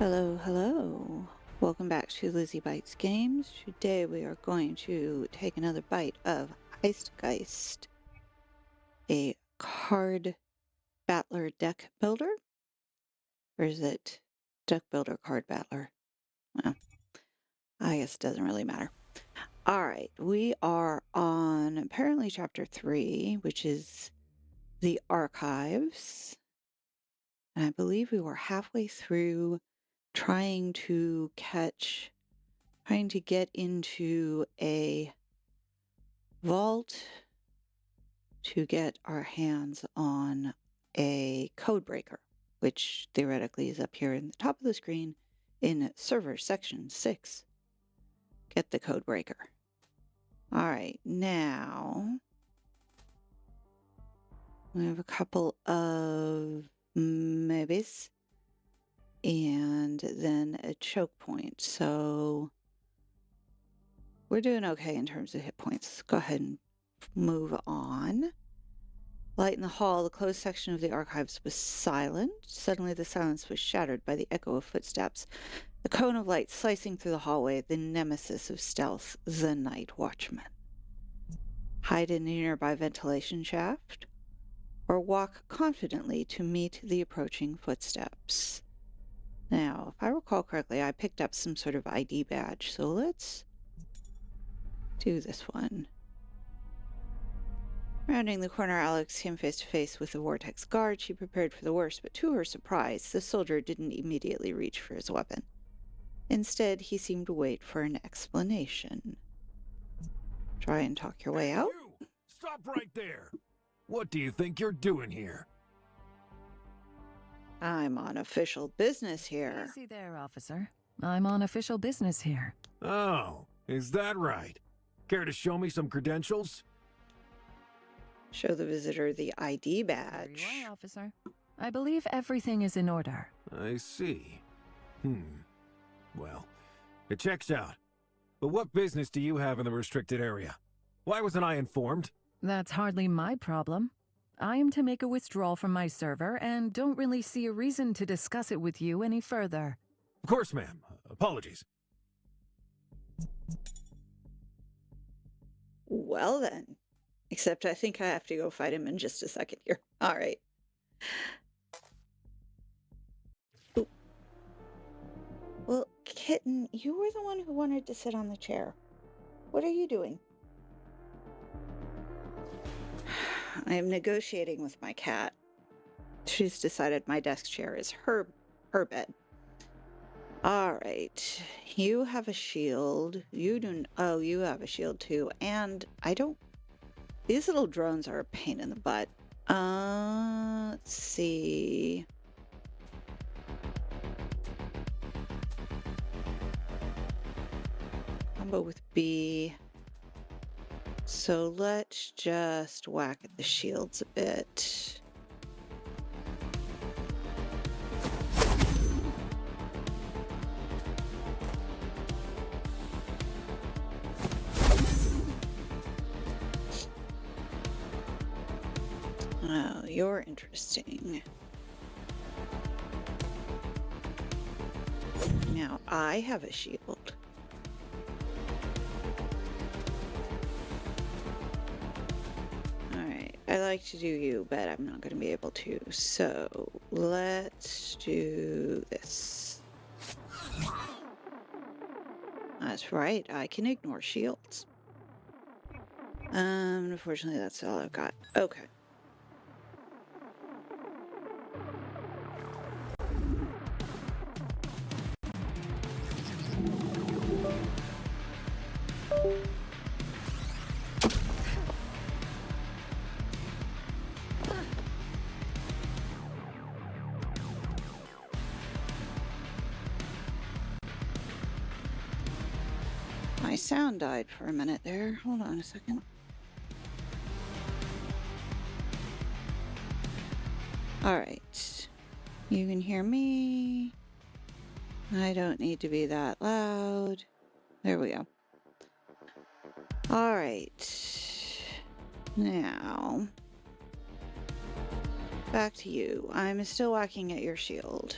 Hello, hello. Welcome back to Lizzie Bites Games. Today we are going to take another bite of Heistgeist, a card battler deck builder. Or is it deck builder card battler? Well, I guess it doesn't really matter. All right, we are on apparently chapter 3, which is the archives. And I believe we were halfway through trying to get into a vault to get our hands on a codebreaker, which theoretically is up here in the top of the screen in server section 6. Get the codebreaker. All right, now we have a couple of maybes and then a choke point. So we're doing okay in terms of hit points. Let's go ahead and move on. Light in the hall, the closed section of the archives was silent. Suddenly the silence was shattered by the echo of footsteps. A cone of light slicing through the hallway, the nemesis of stealth, the night watchman. Hide in a nearby ventilation shaft, or walk confidently to meet the approaching footsteps. Now, if I recall correctly, I picked up some sort of ID badge, so let's do this one. Rounding the corner, Alex came face to face with the Vortex guard. She prepared for the worst, but to her surprise, the soldier didn't immediately reach for his weapon. Instead, he seemed to wait for an explanation. Try and talk your way out. You! Stop right there! What do you think you're doing here? I'm on official business here. Easy there, officer. I'm on official business here. Oh, is that right? Care to show me some credentials? Show the visitor the ID There badge. you are, officer. I believe everything is in order. I see. Well, it checks out. But what business do you have in the restricted area? Why wasn't I informed? That's hardly my problem. I am to make a withdrawal from my server and don't really see a reason to discuss it with you any further. Of course, ma'am. Apologies. Well then. Except I think I have to go fight him in just a second here. All right. Ooh. Well, kitten, you were the one who wanted to sit on the chair. What are you doing? I am negotiating with my cat. She's decided my desk chair is her bed. All right. You have a shield. You have a shield too. And I don't... These little drones are a pain in the butt. Let's see. Combo with B. So let's just whack at the shields a bit. Oh, you're interesting. Now I have a shield. Alright, I like to do you, but I'm not going to be able to. So let's do this. That's right, I can ignore shields. Unfortunately, that's all I've got. Okay. My sound died for a minute there. Hold on a second. All right. You can hear me. I don't need to be that loud. There we go. All right. Now, back to you. I'm still whacking at your shield.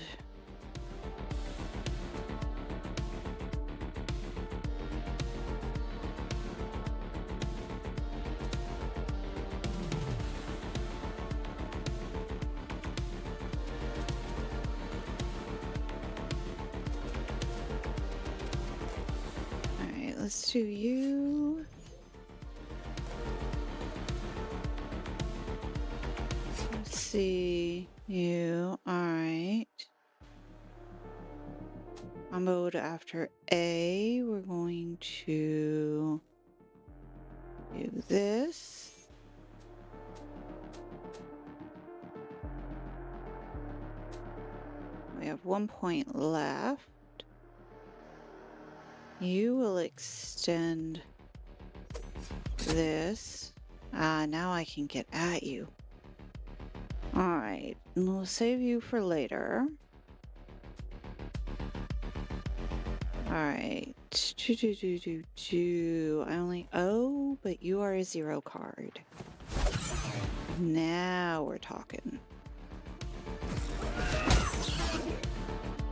do you. Let's see. You. Alright. Comboed after A. We're going to do this. We have 1 point left. You will extend this. Now I can get at you. Alright, and we'll save you for later. Alright. I only. Oh, but you are a 0 card. Now we're talking.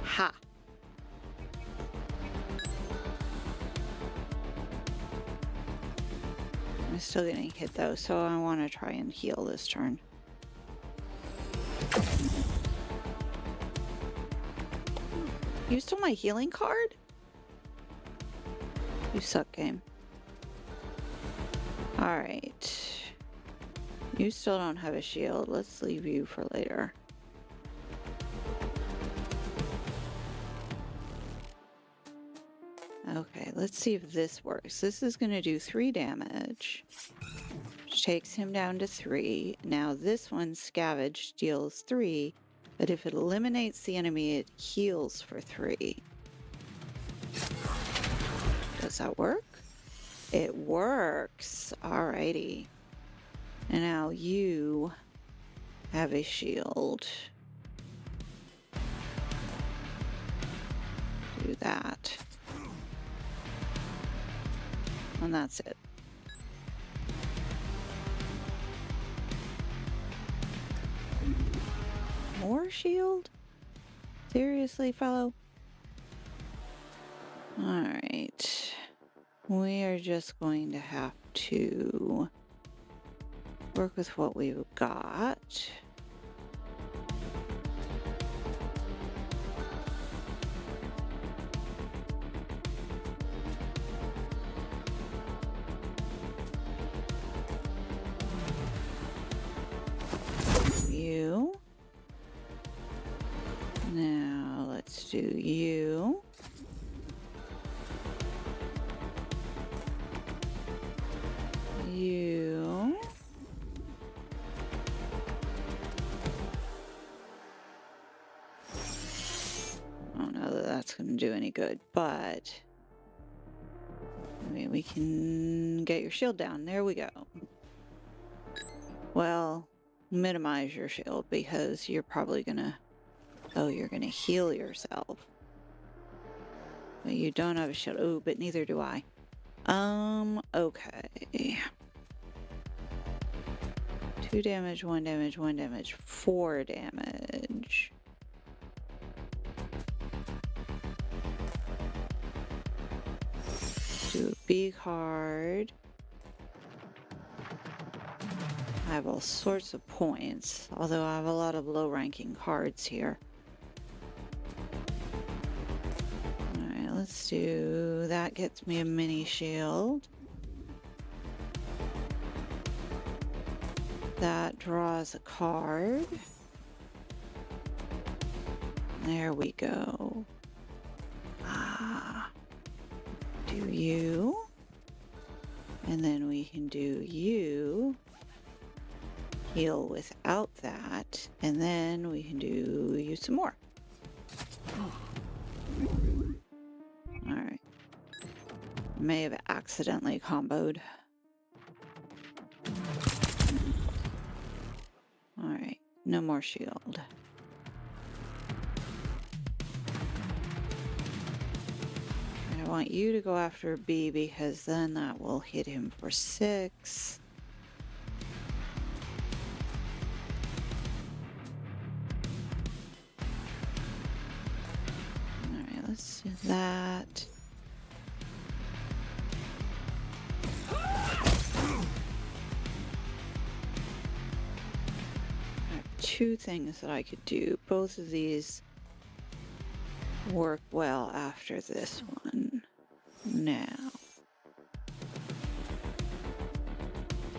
Ha! I'm still getting hit though, so I want to try and heal this turn. You stole my healing card? You suck, game. Alright. You still don't have a shield. Let's leave you for later. Okay, let's see if this works. This is going to do 3 damage. Which takes him down to 3. Now this one, Scavenge, deals 3. But if it eliminates the enemy, it heals for 3. Does that work? It works. Alrighty. And now you have a shield. Do that. And that's it. More shield? Seriously, fellow? Alright. We are just going to have to work with what we've got. You. Now let's do you. You. I don't know that that's going to do any good, but I mean, we can get your shield down. There we go. Well, minimize your shield because you're probably going to... Oh, you're going to heal yourself. But you don't have a shield. Oh, but neither do I. Okay. 2 damage, 1 damage, 1 damage, 4 damage. Do a B card. I have all sorts of points, although I have a lot of low-ranking cards here. Alright, let's do... That gets me a mini shield. That draws a card. There we go. Do you. And then we can do you. Heal without that. And then we can do you some more. Alright. May have accidentally comboed. Alright, no more shield. And I want you to go after B because then that will hit him for 6. Alright, let's do that. Two things that I could do. Both of these work well after this one. Now,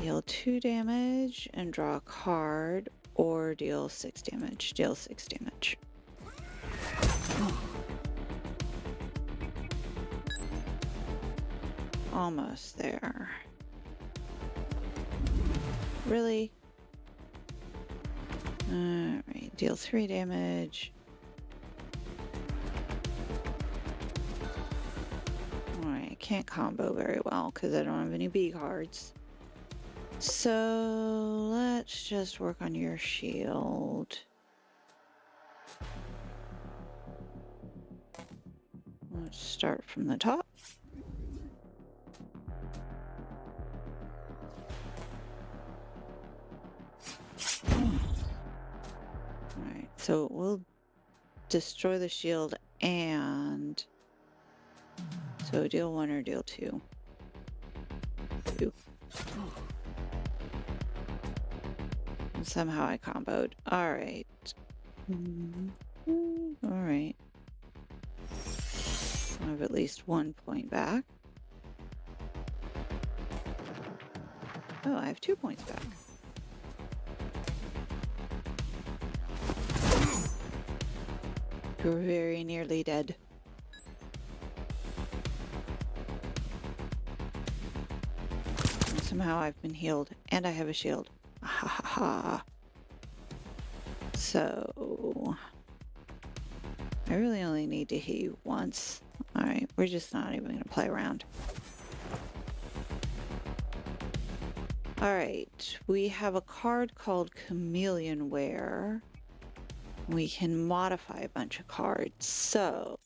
Deal 2 damage and draw a card, or deal 6 damage. Deal 6 damage. Almost there. Really? Alright, deal 3 damage. Alright, I can't combo very well because I don't have any B cards. So let's just work on your shield. Let's start from the top. Alright, so we'll destroy the shield and... So deal 1 or deal 2? 2. And somehow I comboed. Alright. Alright. I have at least 1 point back. Oh, I have 2 points back. You're very nearly dead. And somehow I've been healed, and I have a shield. Ha ha ha. So... I really only need to hit you once. Alright, we're just not even gonna play around. Alright, we have a card called Chameleon Wear. We can modify a bunch of cards. So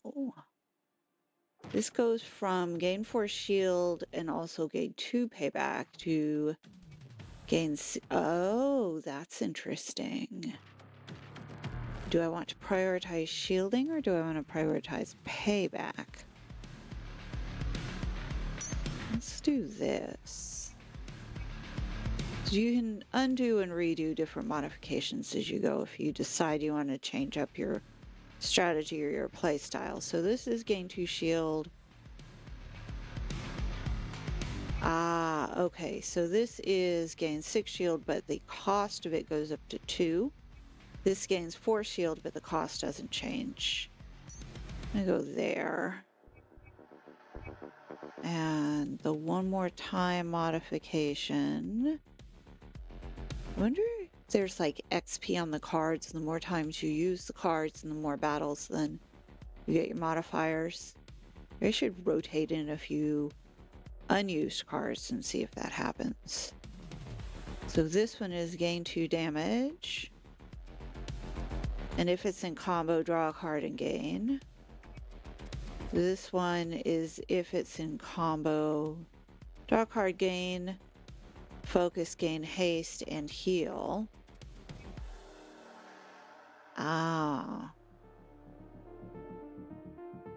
this goes from gain 4 shield and also gain 2 payback to gain... Oh, that's interesting. Do I want to prioritize shielding or do I want to prioritize payback? Let's do this. So you can undo and redo different modifications as you go if you decide you want to change up your strategy or your play style. So this is gain 2 shield. Ah, okay. So this is gain 6 shield, but the cost of it goes up to 2. This gains 4 shield, but the cost doesn't change. I'm gonna go there. And the one more time modification. I wonder if there's like XP on the cards, and the more times you use the cards and the more battles, then you get your modifiers. I should rotate in a few unused cards and see if that happens. So this one is gain 2 damage. And if it's in combo, draw a card and gain. This one is if it's in combo, draw a card, gain, focus, gain, haste, and heal. Ah.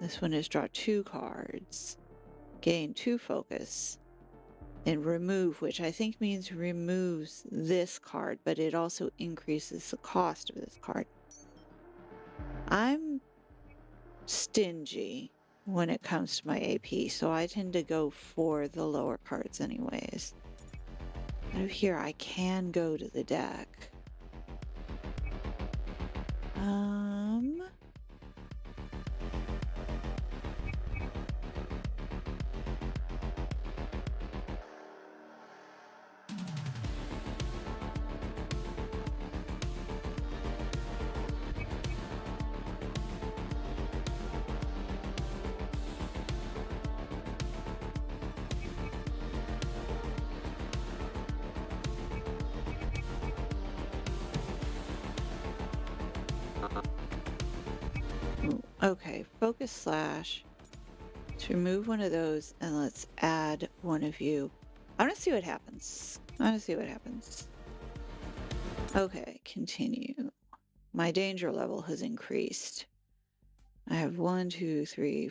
This one is draw 2 cards, gain 2 focus, and remove, which I think means removes this card, but it also increases the cost of this card. I'm stingy when it comes to my AP, so I tend to go for the lower cards anyways. Out of here, I can go to the deck. Okay, focus slash. Let's remove one of those and let's add one of you. I want to see what happens. I want to see what happens. Okay, continue. My danger level has increased. I have 1, 2, 3,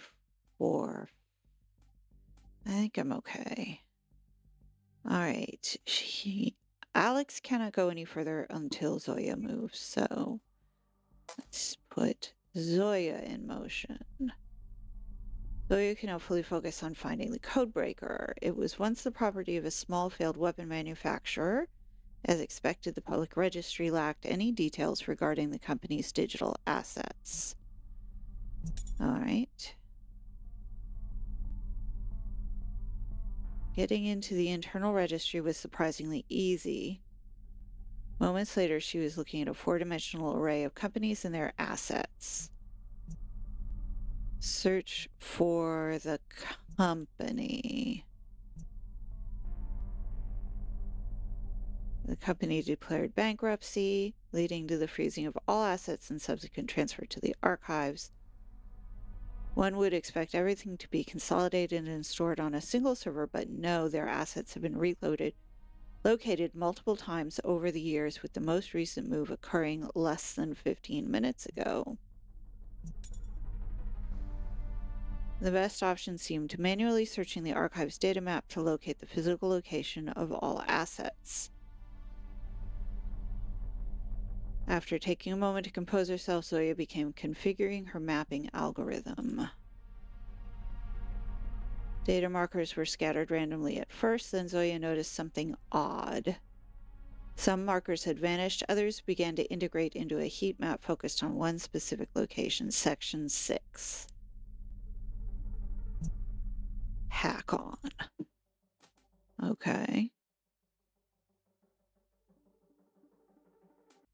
4. I think I'm okay. All right. Alex cannot go any further until Zoya moves, so let's put Zoya in motion. Zoya can now fully focus on finding the codebreaker. It was once the property of a small failed weapon manufacturer. As expected, the public registry lacked any details regarding the company's digital assets. All right. Getting into the internal registry was surprisingly easy. Moments later, she was looking at a four-dimensional array of companies and their assets. Search for the company. The company declared bankruptcy, leading to the freezing of all assets and subsequent transfer to the archives. One would expect everything to be consolidated and stored on a single server, but no, their assets have been located multiple times over the years, with the most recent move occurring less than 15 minutes ago. The best option seemed manually searching the archive's data map to locate the physical location of all assets. After taking a moment to compose herself, Zoya began configuring her mapping algorithm. Data markers were scattered randomly at first, then Zoya noticed something odd. Some markers had vanished, others began to integrate into a heat map focused on one specific location, Section 6. Hack on. Okay.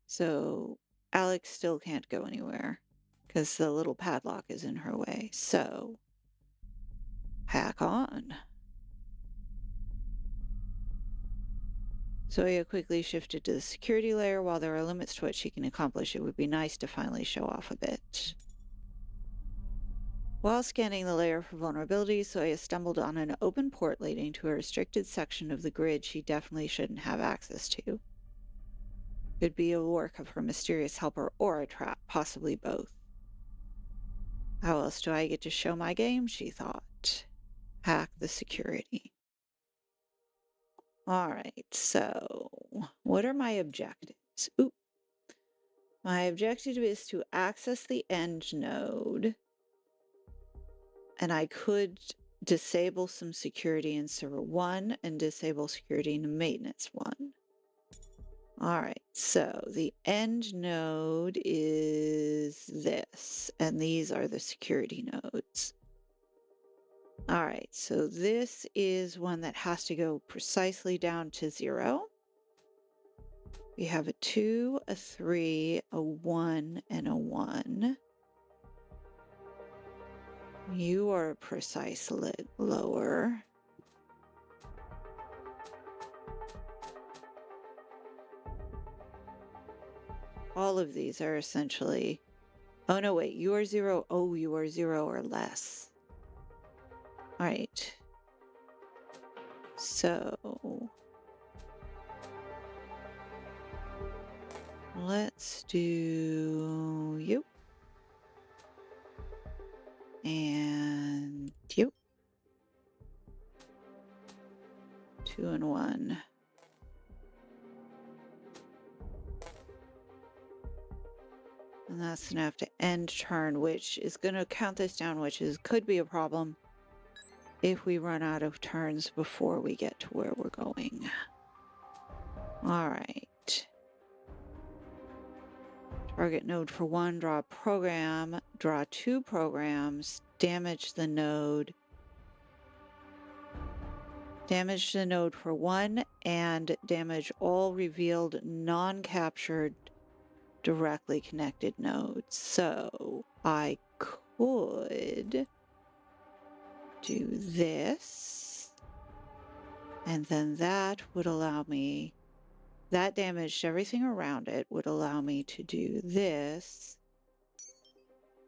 So Alex still can't go anywhere because the little padlock is in her way. So hack on. Zoya quickly shifted to the security layer. While there are limits to what she can accomplish, it would be nice to finally show off a bit. While scanning the layer for vulnerabilities, Zoya stumbled on an open port leading to a restricted section of the grid she definitely shouldn't have access to. Could be a work of her mysterious helper or a trap, possibly both. How else do I get to show my game, she thought. Hack the security. All right, so what are my objectives? Ooh. My objective is to access the end node, and I could disable some security in server 1 and disable security in maintenance 1. All right, so the end node is this, and these are the security nodes. All right, so this is one that has to go precisely down to 0. We have a 2, a 3, a 1, and a 1. You are a precise lower. All of these are essentially... Oh, no, wait. You are 0. Oh, you are 0 or less. All right. So... let's do you. And you. 2 and 1. And that's gonna have to end turn, which is gonna count this down, which could be a problem if we run out of turns before we get to where we're going. All right. Target node for 1, draw a program, draw 2 programs, damage the node. Damage the node for 1 and damage all revealed non-captured directly connected nodes. So I could do this, and then that would allow me, that damaged everything around it, would allow me to do this,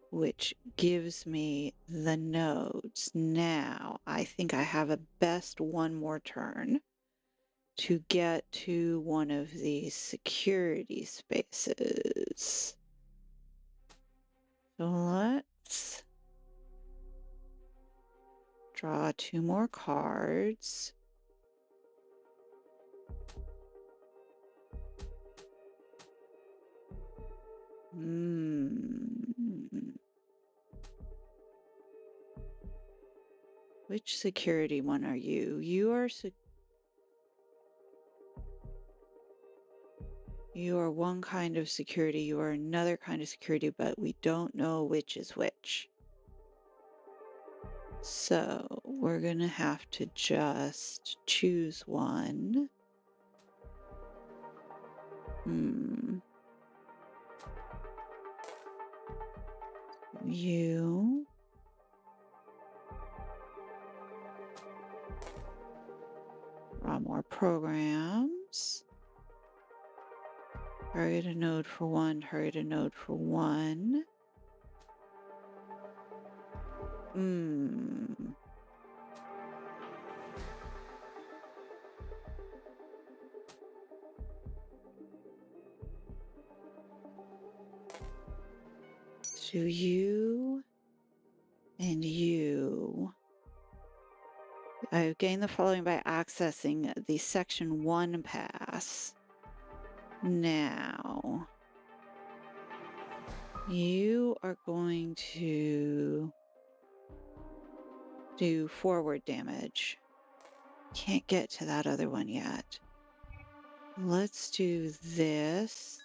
which gives me the nodes. Now, I think I have a best one more turn to get to one of these security spaces. So let's draw 2 more cards. Which security one are you? You are you are one kind of security, you are another kind of security, but we don't know which is which. So we're gonna have to just choose one. You. Draw more programs. Target a node for one, target a node for one. So you and you. I've gained the following by accessing the Section 1 pass. Now, you are going to do forward damage. Can't get to that other one yet. Let's do this.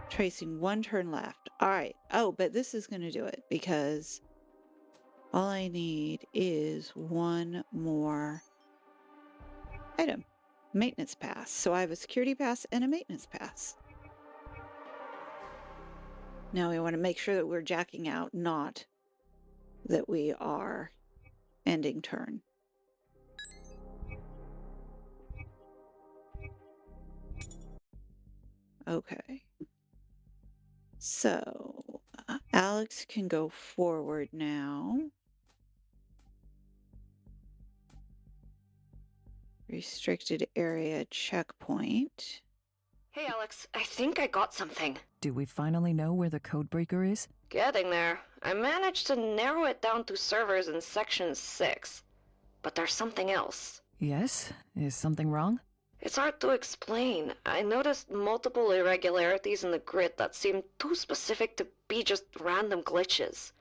Tracing one turn left. All right. Oh, but this is going to do it because all I need is one more item. Maintenance pass. So I have a security pass and a maintenance pass. Now we want to make sure that we're jacking out, not that we are ending turn. Okay. So Alex can go forward now. Restricted area checkpoint. Hey, Alex, I think I got something. Do we finally know where the codebreaker is? Getting there. I managed to narrow it down to servers in Section 6. But there's something else. Yes? Is something wrong? It's hard to explain. I noticed multiple irregularities in the grid that seem too specific to be just random glitches.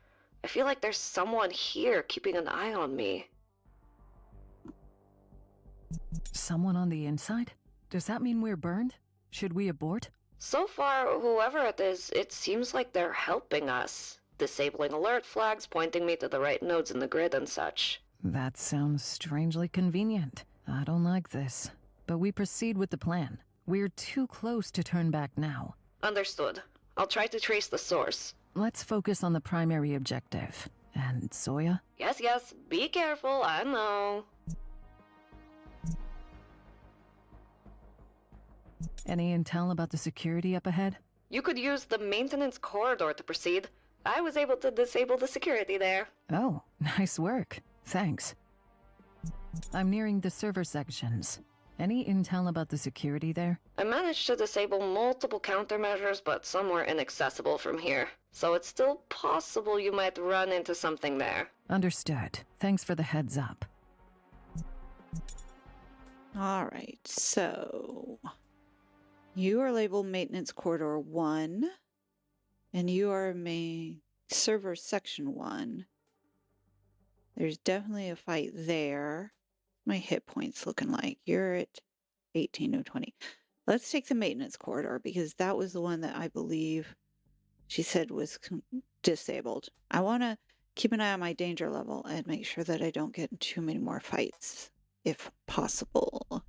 I feel like there's someone here keeping an eye on me. Someone on the inside? Does that mean we're burned? Should we abort? So far, whoever it is, it seems like they're helping us. Disabling alert flags, pointing me to the right nodes in the grid and such. That sounds strangely convenient. I don't like this. But we proceed with the plan. We're too close to turn back now. Understood. I'll try to trace the source. Let's focus on the primary objective. And Zoya? Yes, be careful, I know. Any intel about the security up ahead? You could use the maintenance corridor to proceed. I was able to disable the security there. Oh, nice work. Thanks. I'm nearing the server sections. Any intel about the security there? I managed to disable multiple countermeasures, but some were inaccessible from here. So it's still possible you might run into something there. Understood. Thanks for the heads up. All right, so you are labeled Maintenance Corridor 1, and you are Server Section 1. There's definitely a fight there. My hit points looking like? You're at 18 of 20. Let's take the Maintenance Corridor because that was the one that I believe she said was disabled. I want to keep an eye on my danger level and make sure that I don't get in too many more fights, if possible.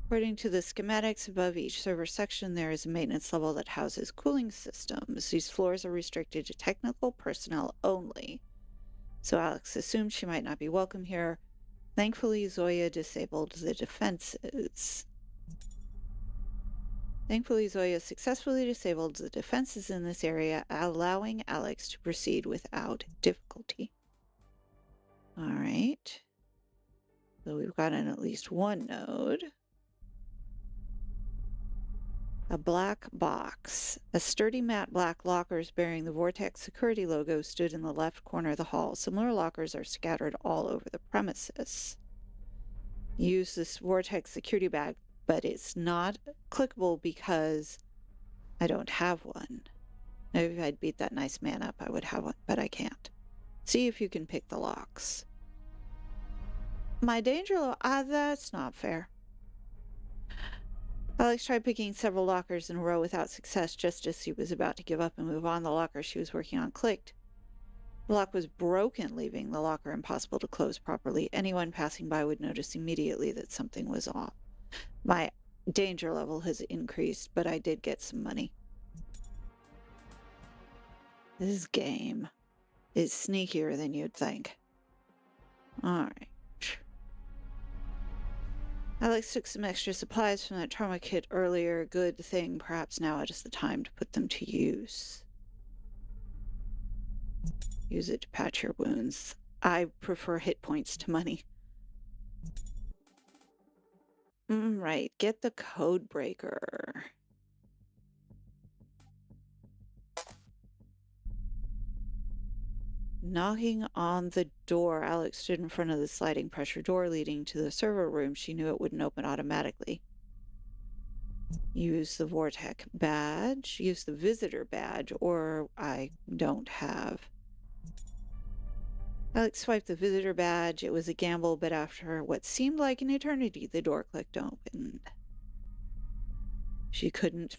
According to the schematics above each server section, there is a maintenance level that houses cooling systems. These floors are restricted to technical personnel only. So Alex assumed she might not be welcome here. Thankfully, Zoya disabled the defenses. Thankfully, Zoya successfully disabled the defenses in this area, allowing Alex to proceed without difficulty. All right. So we've got at least one node. A black box. A sturdy matte black lockers bearing the Vortex security logo stood in the left corner of the hall. Similar lockers are scattered all over the premises. Use this Vortex security bag, but it's not clickable because I don't have one. Maybe if I'd beat that nice man up, I would have one, but I can't. See if you can pick the locks. My danger that's not fair. Alex tried picking several lockers in a row without success. Just as she was about to give up and move on, the locker she was working on clicked. The lock was broken, leaving the locker impossible to close properly. Anyone passing by would notice immediately that something was off. My danger level has increased, but I did get some money. This game is sneakier than you'd think. Alright. Alex took some extra supplies from that trauma kit earlier. Good thing. Perhaps now is the time to put them to use. Use it to patch your wounds. I prefer hit points to money. Right. Get the codebreaker. Knocking on the door. Alex stood in front of the sliding pressure door leading to the server room. She knew it wouldn't open automatically. Use the Vortec badge. Use the visitor badge, or I don't have. Alex swiped the visitor badge. It was a gamble, but after what seemed like an eternity, the door clicked open. She couldn't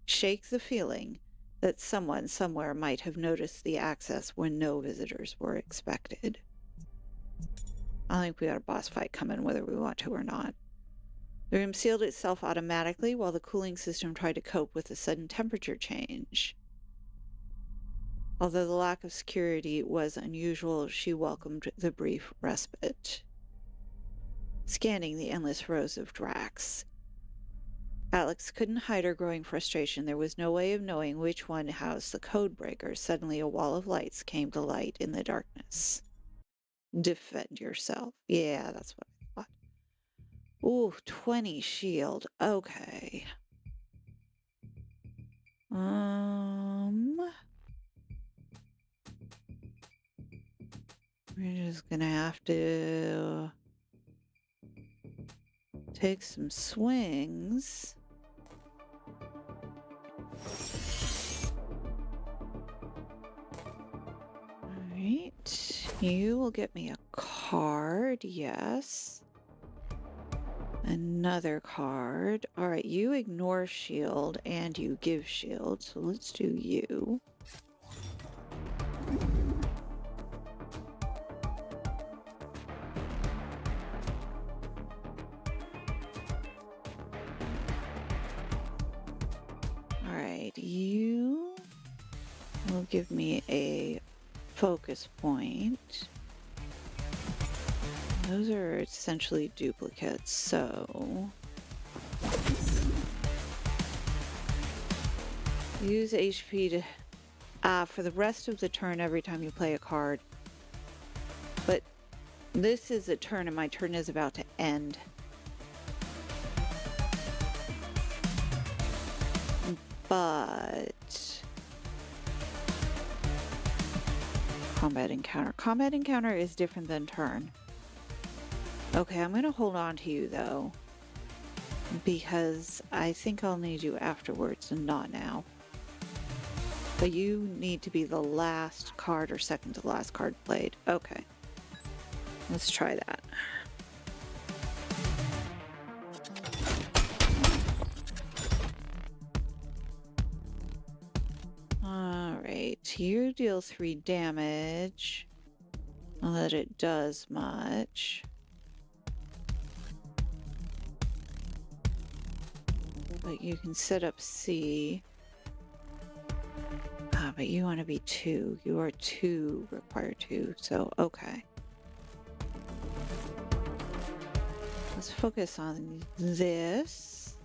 shake the feeling that someone somewhere might have noticed the access when no visitors were expected. I think we got a boss fight coming whether we want to or not. The room sealed itself automatically while the cooling system tried to cope with the sudden temperature change. Although the lack of security was unusual, she welcomed the brief respite. Scanning the endless rows of Dracs. Alex couldn't hide her growing frustration. There was no way of knowing which one housed the codebreaker. Suddenly a wall of lights came to light in the darkness. Defend yourself. Yeah, that's what I thought. Ooh, 20 shield. Okay. We're just gonna have to take some swings. Alright. You will get me a card, yes. Another card. Alright, you ignore shield and you give shield, so let's do you. Alright, you will give me a focus point. Those are essentially duplicates, so use HP to for the rest of the turn every time you play a card. But this is a turn and my turn is about to end. But combat encounter. Combat encounter is different than turn. Okay, I'm gonna hold on to you though, because I think I'll need you afterwards and not now. But you need to be the last card or second to last card played. Okay, let's try that. Alright, you deal 3 damage. Not that it does much. But you can set up C. But you want to be 2. You are 2, require 2, so okay. Let's focus on this.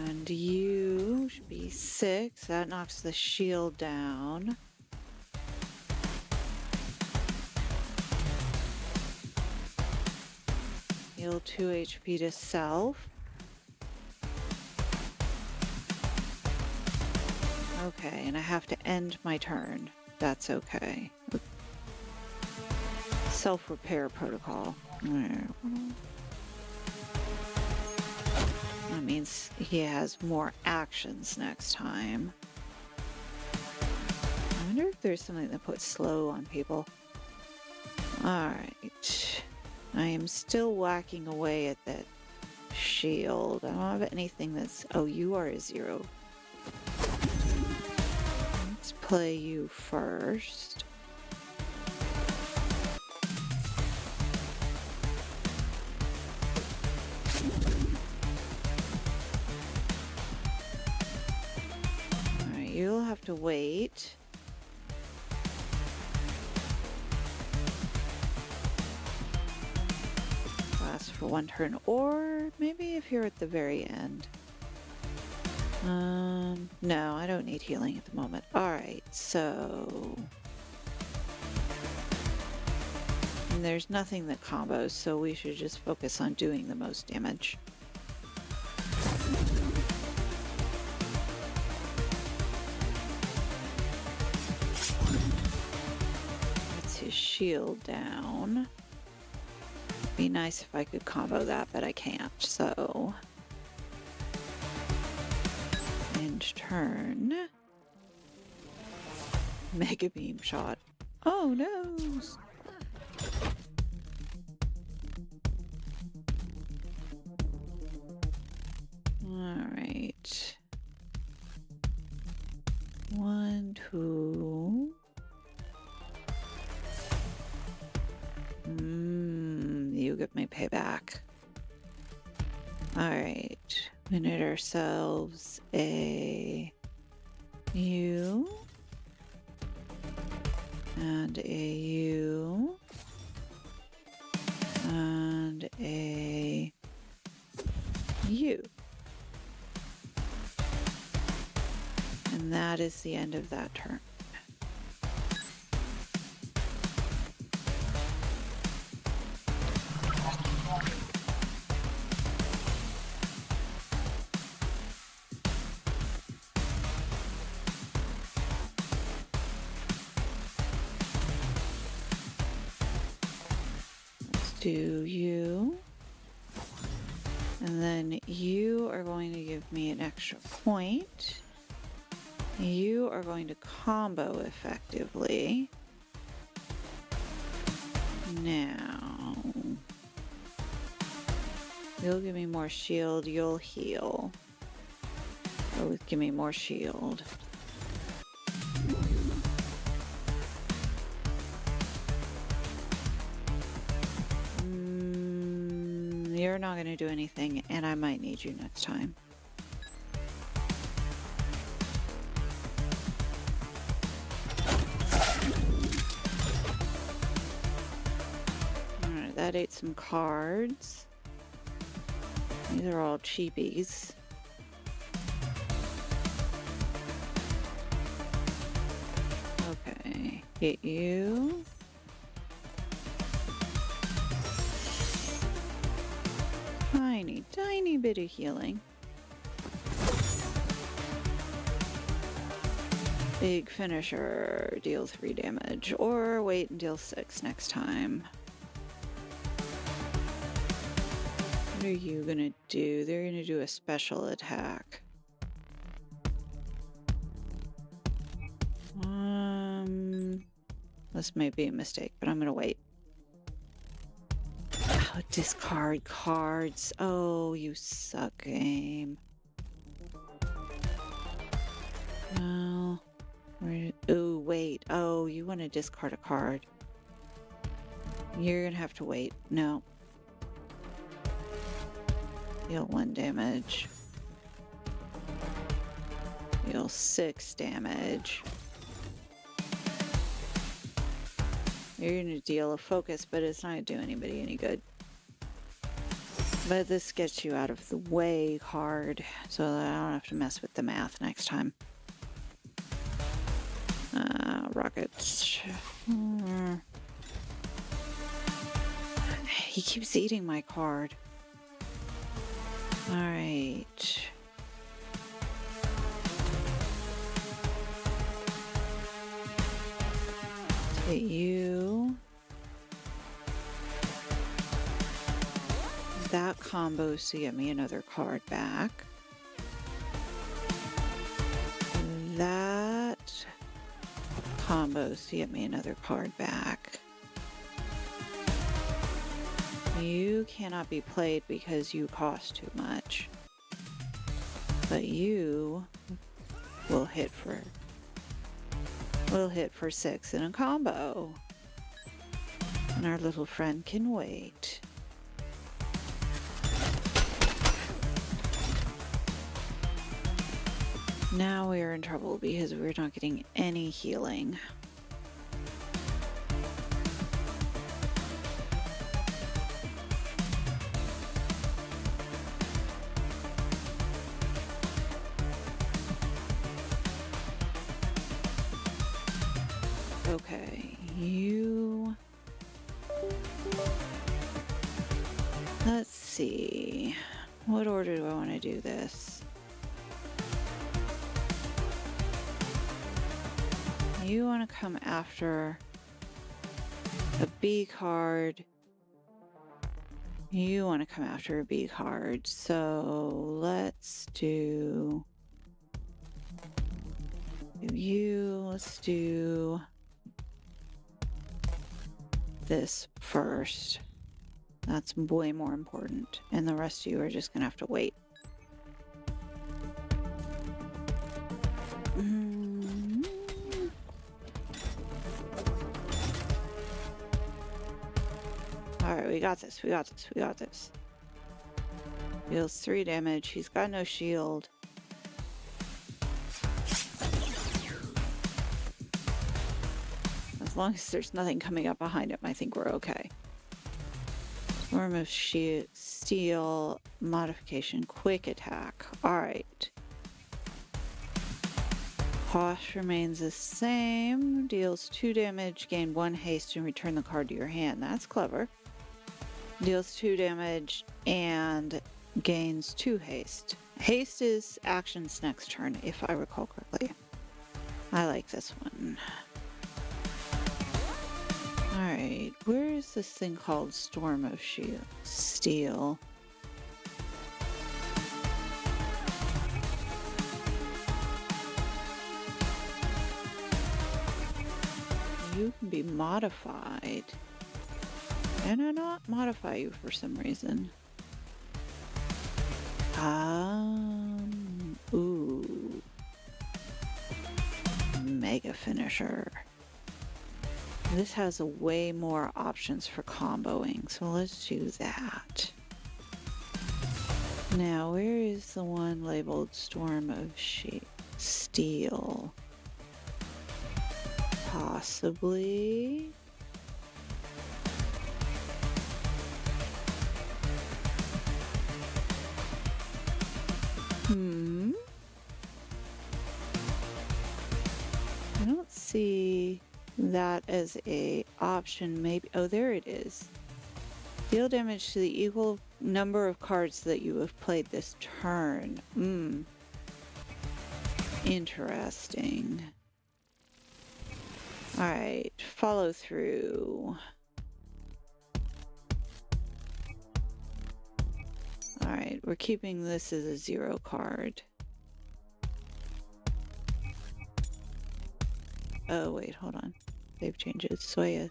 And you should be 6. That knocks the shield down. Heal 2 HP to self. Okay, and I have to end my turn. That's okay. Self-repair protocol. means he has more actions next time. I wonder if there's something that puts slow on people. Alright. I am still whacking away at that shield. I don't have anything that's... Oh, you are a 0. Let's play you first. Alright, you'll have to wait. For 1 turn, or maybe if you're at the very end. No, I don't need healing at the moment. Alright, so... And there's nothing that combos, so we should just focus on doing the most damage. That's his shield down. Be nice if I could combo that, but I can't, so... End turn. Mega beam shot. Oh no! Alright. 1, 2... You get my payback. Alright. We need ourselves a U and a U and a U. And that is the end of that turn. Do you, and then you are going to give me an extra point. You are going to combo effectively. Now, you'll give me more shield, you'll heal. Both give me more shield. You're not going to do anything, and I might need you next time. Alright, that ate some cards. These are all cheapies. Okay, hit you. Tiny bit of healing. Big finisher, deal 3 damage, or wait and deal 6 next time. What are you gonna do? They're gonna do a special attack. This may be a mistake, but I'm gonna wait. Oh, discard cards. Oh, you suck, game. Well, oh, wait. Oh, you want to discard a card. You're gonna have to wait. No. Deal 1 damage. Deal 6 damage. You're gonna deal a focus, but it's not gonna do anybody any good. But this gets you out of the way card, so that I don't have to mess with the math next time. Rockets. He keeps eating my card. Alright. Hit you. that combo to get me another card back. That combo to get me another card back. You cannot be played because you cost too much. But you will hit for 6 in a combo. And our little friend can wait. Now we are in trouble because we're not getting any healing. Okay, you... Let's see. What order do I want to do this? You want to come after a B card. You want to come after a B card. So let's do you. Let's do this first. That's way more important. And the rest of you are just going to have to wait. Alright, we got this, we got this, we got this. Deals 3 damage. He's got no shield. As long as there's nothing coming up behind him, I think we're okay. Storm of Steel, modification, quick attack. Alright. Cost remains the same. Deals 2 damage, gain 1 haste, and return the card to your hand. That's clever. Deals 2 damage and gains 2 haste. Haste is actions next turn, if I recall correctly. I like this one. Alright, where is this thing called Storm of Steel? You can be modified. Can I not modify you for some reason? Ooh. Mega Finisher. This has way more options for comboing, so let's do that. Now, where is the one labeled Storm of Steel? Possibly. I don't see that as a option. Maybe, oh, there it is. Deal damage to the equal number of cards that you have played this turn. Interesting. Alright, follow through. Alright, we're keeping this as a 0 card. Oh, wait, hold on. Save changes. Zoya.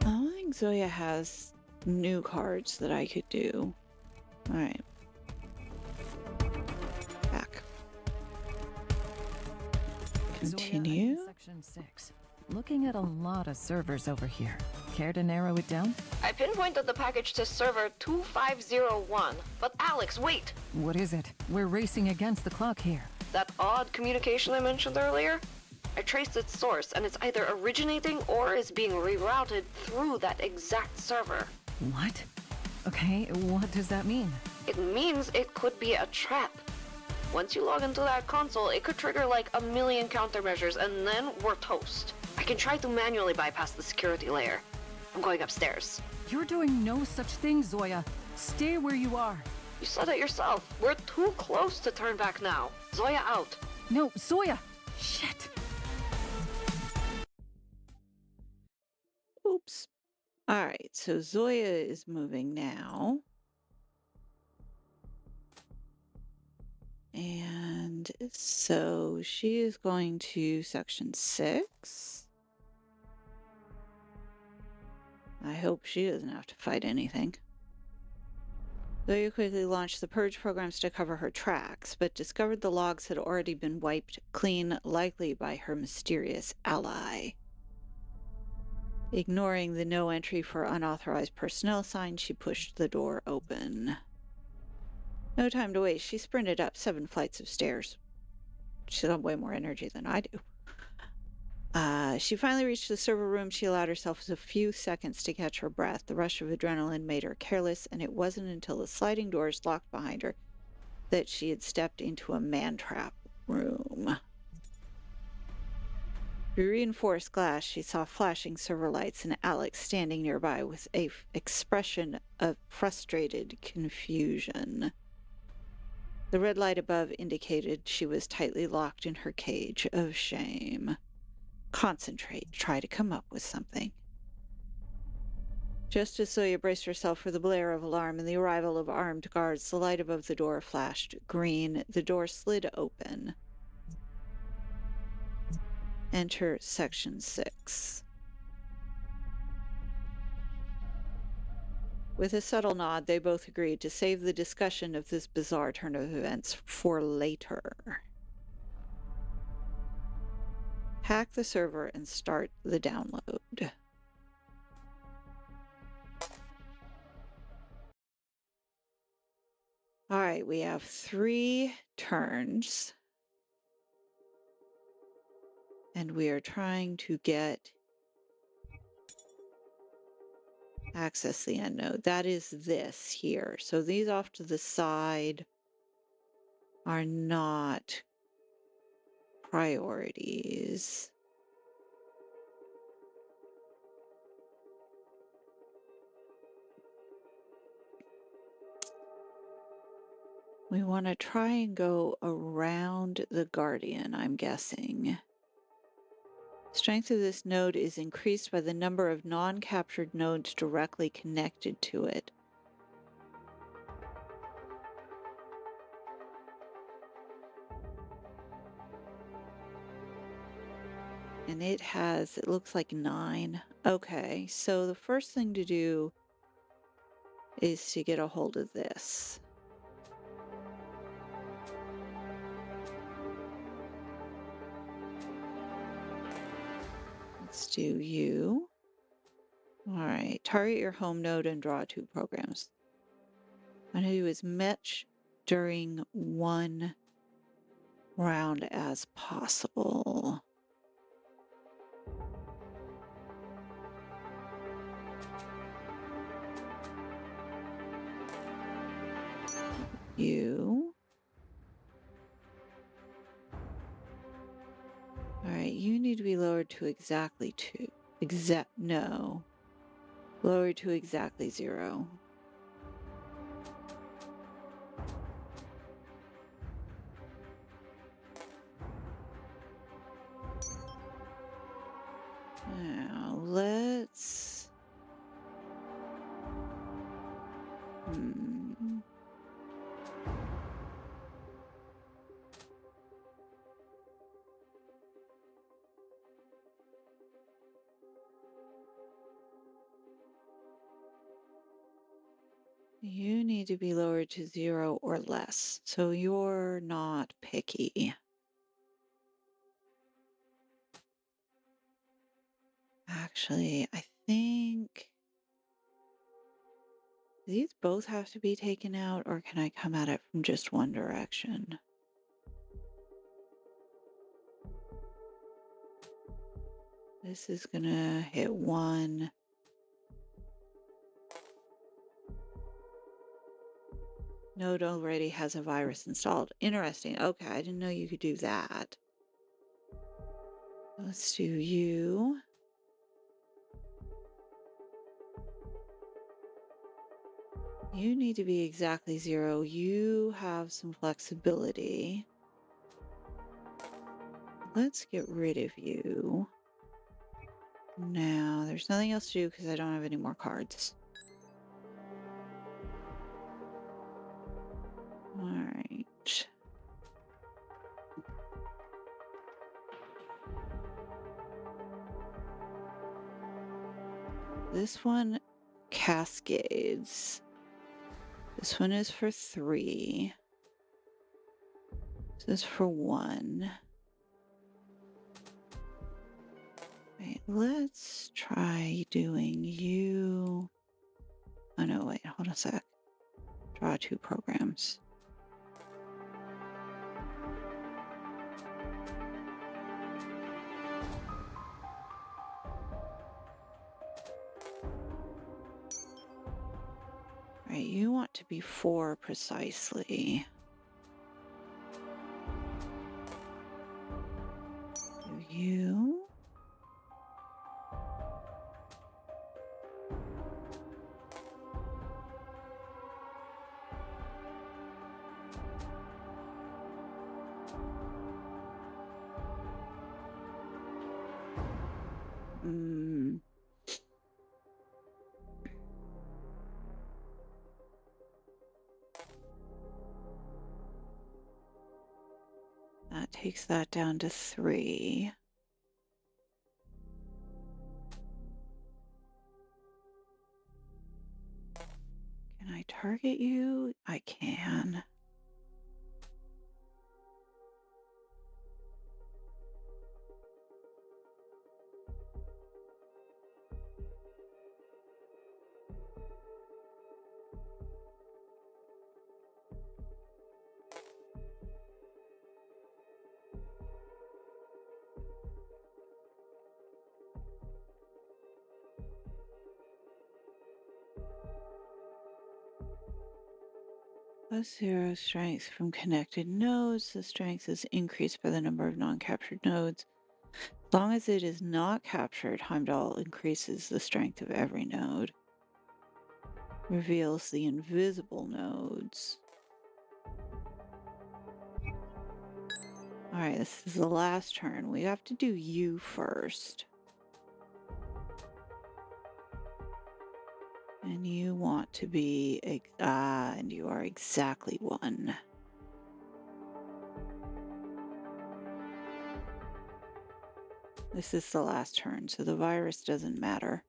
I don't think Zoya has new cards that I could do. Alright. Back. Continue. Zoya, Section 6. Looking at a lot of servers over here. Care to narrow it down? I pinpointed the package to server 2501. But Alex, wait! What is it? We're racing against the clock here. That odd communication I mentioned earlier? I traced its source, and it's either originating or is being rerouted through that exact server. What? Okay, what does that mean? It means it could be a trap. Once you log into that console, it could trigger like a million countermeasures, and then we're toast. I can try to manually bypass the security layer. I'm going upstairs. You're doing no such thing, Zoya. Stay where you are. You said it yourself. We're too close to turn back now. Zoya out. No, Zoya! Shit! Oops. All right, so Zoya is moving now. And so she is going to section 6. I hope she doesn't have to fight anything. Zoya quickly launched the purge programs to cover her tracks, but discovered the logs had already been wiped clean, likely by her mysterious ally. Ignoring the no entry for unauthorized personnel sign, she pushed the door open. No time to waste, she sprinted up 7 flights of stairs. She's got way more energy than I do. She finally reached the server room. She allowed herself a few seconds to catch her breath. The rush of adrenaline made her careless, and it wasn't until the sliding doors locked behind her that she had stepped into a man-trap room. Through reinforced glass, she saw flashing server lights and Alex standing nearby with an expression of frustrated confusion. The red light above indicated she was tightly locked in her cage of shame. Concentrate. Try to come up with something. Just as Zoya braced herself for the blare of alarm and the arrival of armed guards, the light above the door flashed green. The door slid open. Enter Section 6. With a subtle nod, they both agreed to save the discussion of this bizarre turn of events for later. Hack the server and start the download. All right, we have 3 turns. And we are trying to access the end node. That is this here. So these off to the side are not priorities. We want to try and go around the Guardian, I'm guessing. Strength of this node is increased by the number of non-captured nodes directly connected to it. And it looks like 9. Okay, so the first thing to do is to get a hold of this. Let's do you. All right, target your home node and draw 2 programs. What I'm going to do is match during 1 round as possible. You. All right, you need to be lowered to exactly 2. No. Lowered to exactly 0. Now, let's... You need to be lowered to 0 or less, so you're not picky. Actually, I think these both have to be taken out, or can I come at it from just one direction? This is gonna hit 1. Node already has a virus installed. Interesting. Okay, I didn't know you could do that. Let's do you. You need to be exactly 0. You have some flexibility. Let's get rid of you. Now, there's nothing else to do because I don't have any more cards. All right. This one cascades. This one is for 3. This is for 1. Wait, let's try doing you. Oh no, wait, hold on a sec. Draw 2 programs. Right, you want to be 4 precisely. Do you? That takes that down to 3. Can I target you? I can. +0 strength from connected nodes. The strength is increased by the number of non-captured nodes. As long as it is not captured, Heimdall increases the strength of every node. Reveals the invisible nodes. Alright, this is the last turn. We have to do you first. And you want to be, and you are exactly 1. This is the last turn, so the virus doesn't matter.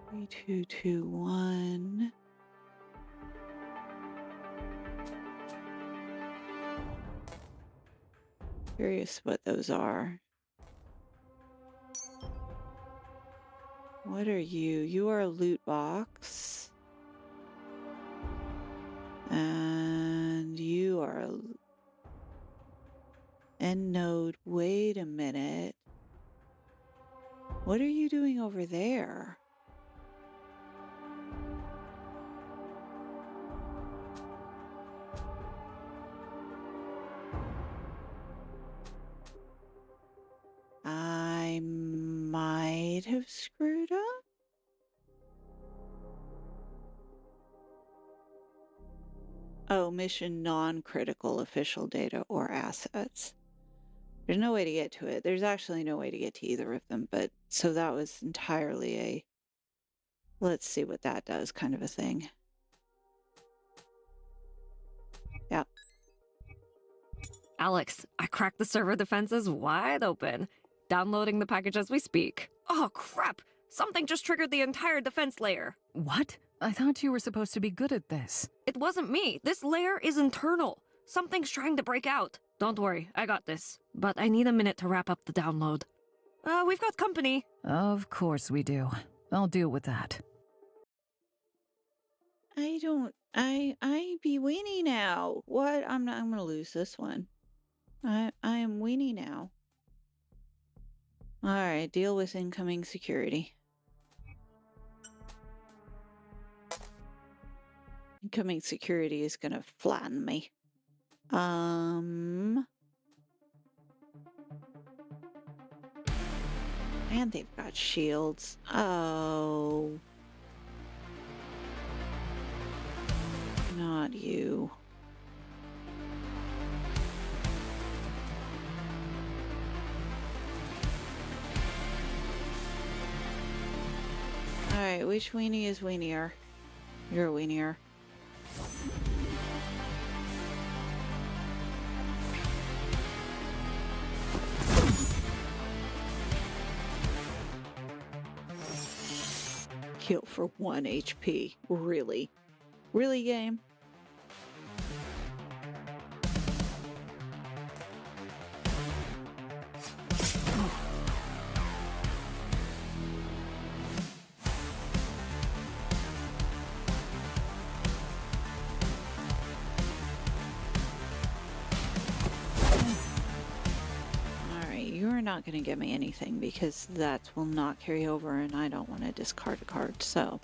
Three, 2, 2, 1. Curious what those are. What are you? You are a loot box. And you are a end node. Wait a minute. What are you doing over there? I might have screwed up. Oh, mission non-critical official data or assets. There's no way to get to it. There's actually no way to get to either of them, but so that was entirely a let's see what that does kind of a thing. Yeah. Alex, I cracked the server defenses wide open. Downloading the package as we speak. Oh, crap! Something just triggered the entire defense layer. What? I thought you were supposed to be good at this. It wasn't me. This layer is internal. Something's trying to break out. Don't worry, I got this. But I need a minute to wrap up the download. We've got company. Of course we do. I'll deal with that. I be weenie now. What? I'm gonna lose this one. I am weenie now. Alright, deal with incoming security. Incoming security is gonna flatten me. And they've got shields. Oh. Not you. Alright, which weenie is weenier? You're a weenier. Kill for 1 HP. Really? Really, game? You're not going to get me anything because that will not carry over and I don't want to discard a card, so.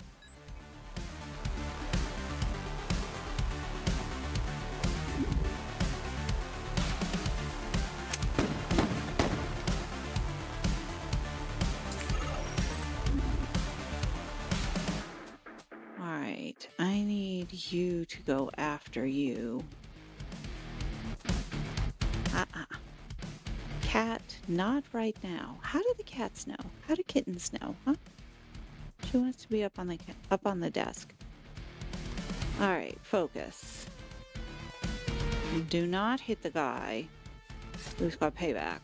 Alright, I need you to go after you. Cat, not right now. How do the cats know? How do kittens know, huh? She wants to be up on the desk. All right, focus. Do not hit the guy who's got payback.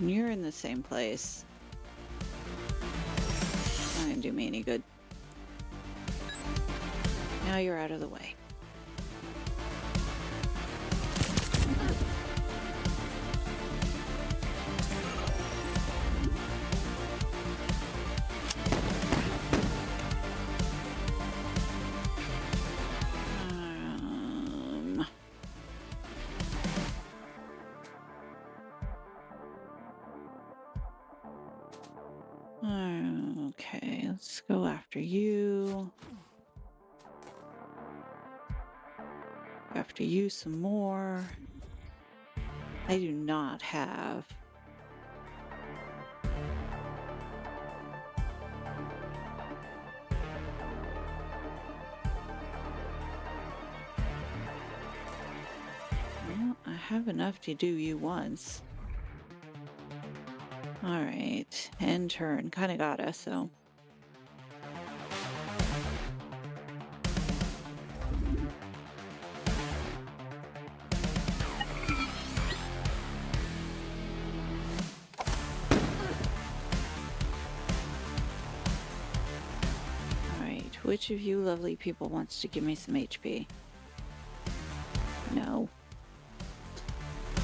You're in the same place. Not gonna do me any good. Now you're out of the way. Okay, let's go after you. After you some more. I do not have. Well, I have enough to do you once. Alright, end turn. Kinda got us, so. Alright, which of you lovely people wants to give me some HP? No.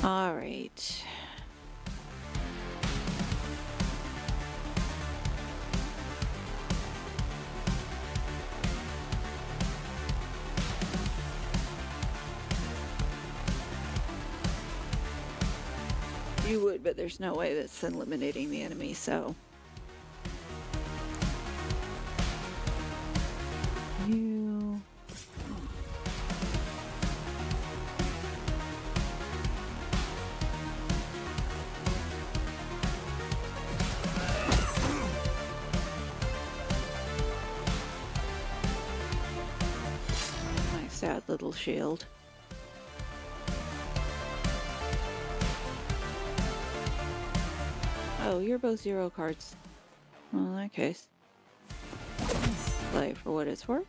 Alright. You would, but there's no way that's eliminating the enemy, so. You. My sad little shield. Oh, you're both 0 cards. Well, in that case. Play for what it's worth.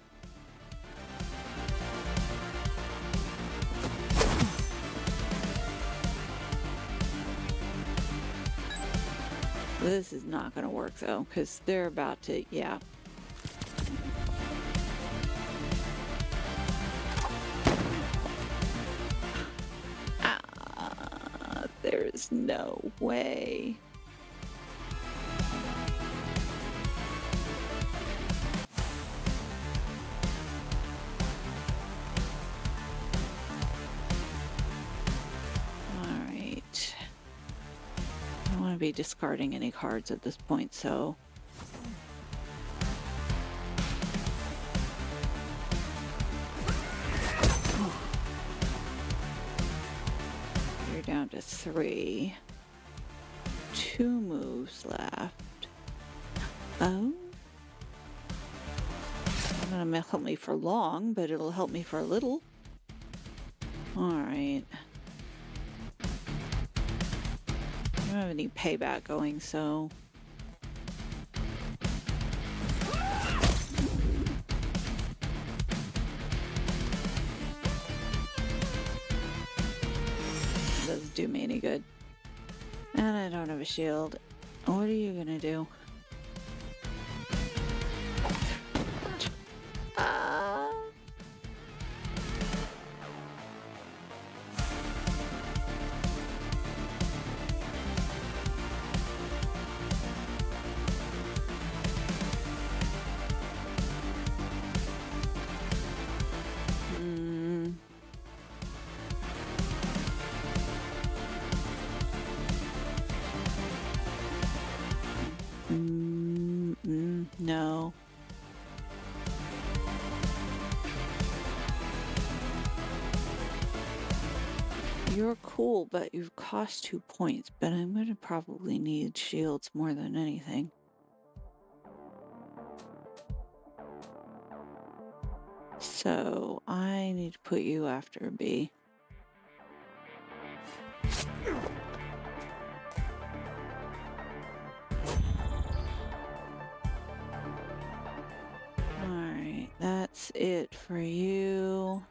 This is not going to work though, because they're about to, yeah. There's no way. Be discarding any cards at this point, so down to 3. 2 moves left. Oh. Not gonna help me for long, but it'll help me for a little. Alright. I don't have any payback going, so... Doesn't do me any good. And I don't have a shield. What are you gonna do? No. You're cool, but you've cost 2 points, but I'm gonna probably need shields more than anything. So I need to put you after B. Alright, that's it for you.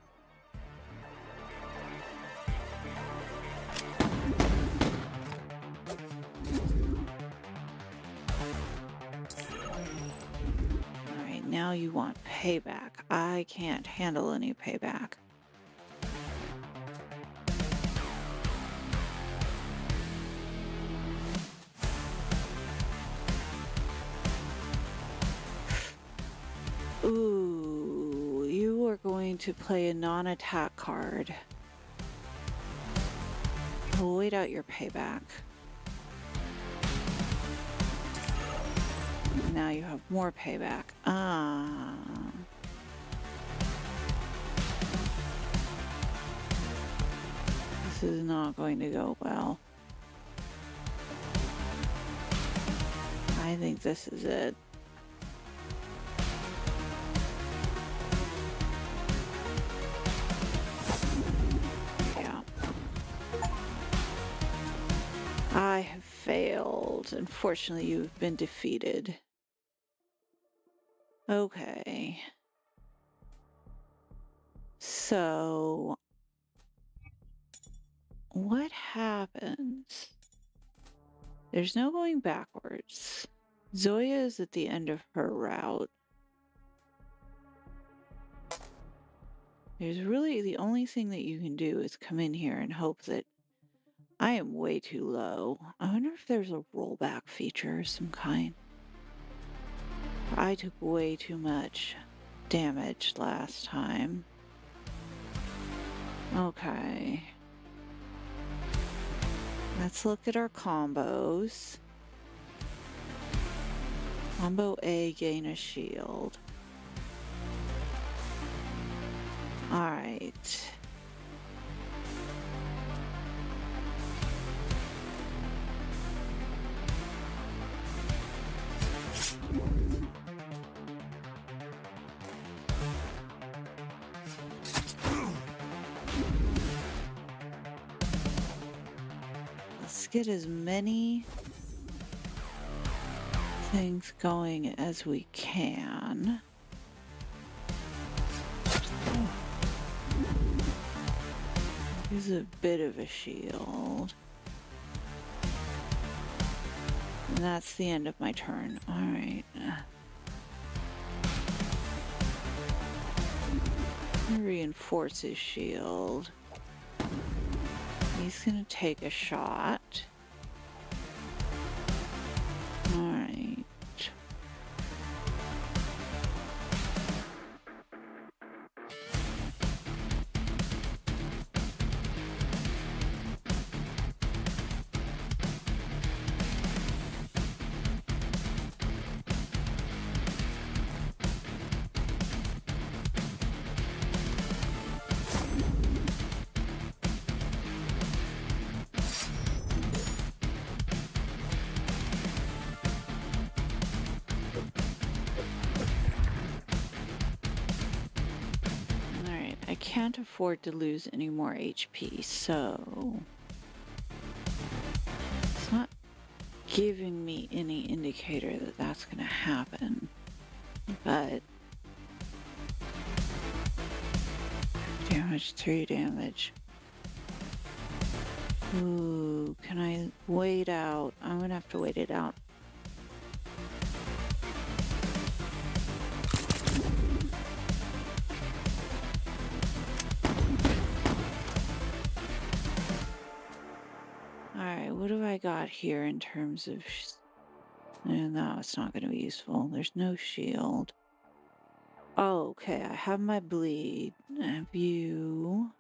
Alright, now you want payback. I can't handle any payback. Ooh, you are going to play a non-attack card. We'll wait out your payback. Now you have more payback. This is not going to go well. I think this is it. I have failed. Unfortunately, you've been defeated. Okay. So, what happens? There's no going backwards. Zoya is at the end of her route. There's really the only thing that you can do is come in here and hope that I am way too low. I wonder if there's a rollback feature of some kind. I took way too much damage last time. Okay. Let's look at our combos. Combo A, gain a shield. Alright. Let's get as many things going as we can. Use a bit of a shield. And that's the end of my turn. Alright. Reinforce his shield. He's gonna take a shot. Alright. can't afford to lose any more HP, so it's not giving me any indicator that that's going to happen. But damage, 3 damage. Ooh, can I wait out? I'm gonna have to wait it out. Alright, what do I got here in terms of... No, it's not gonna be useful. There's no shield. Oh, okay, I have my bleed. I have you.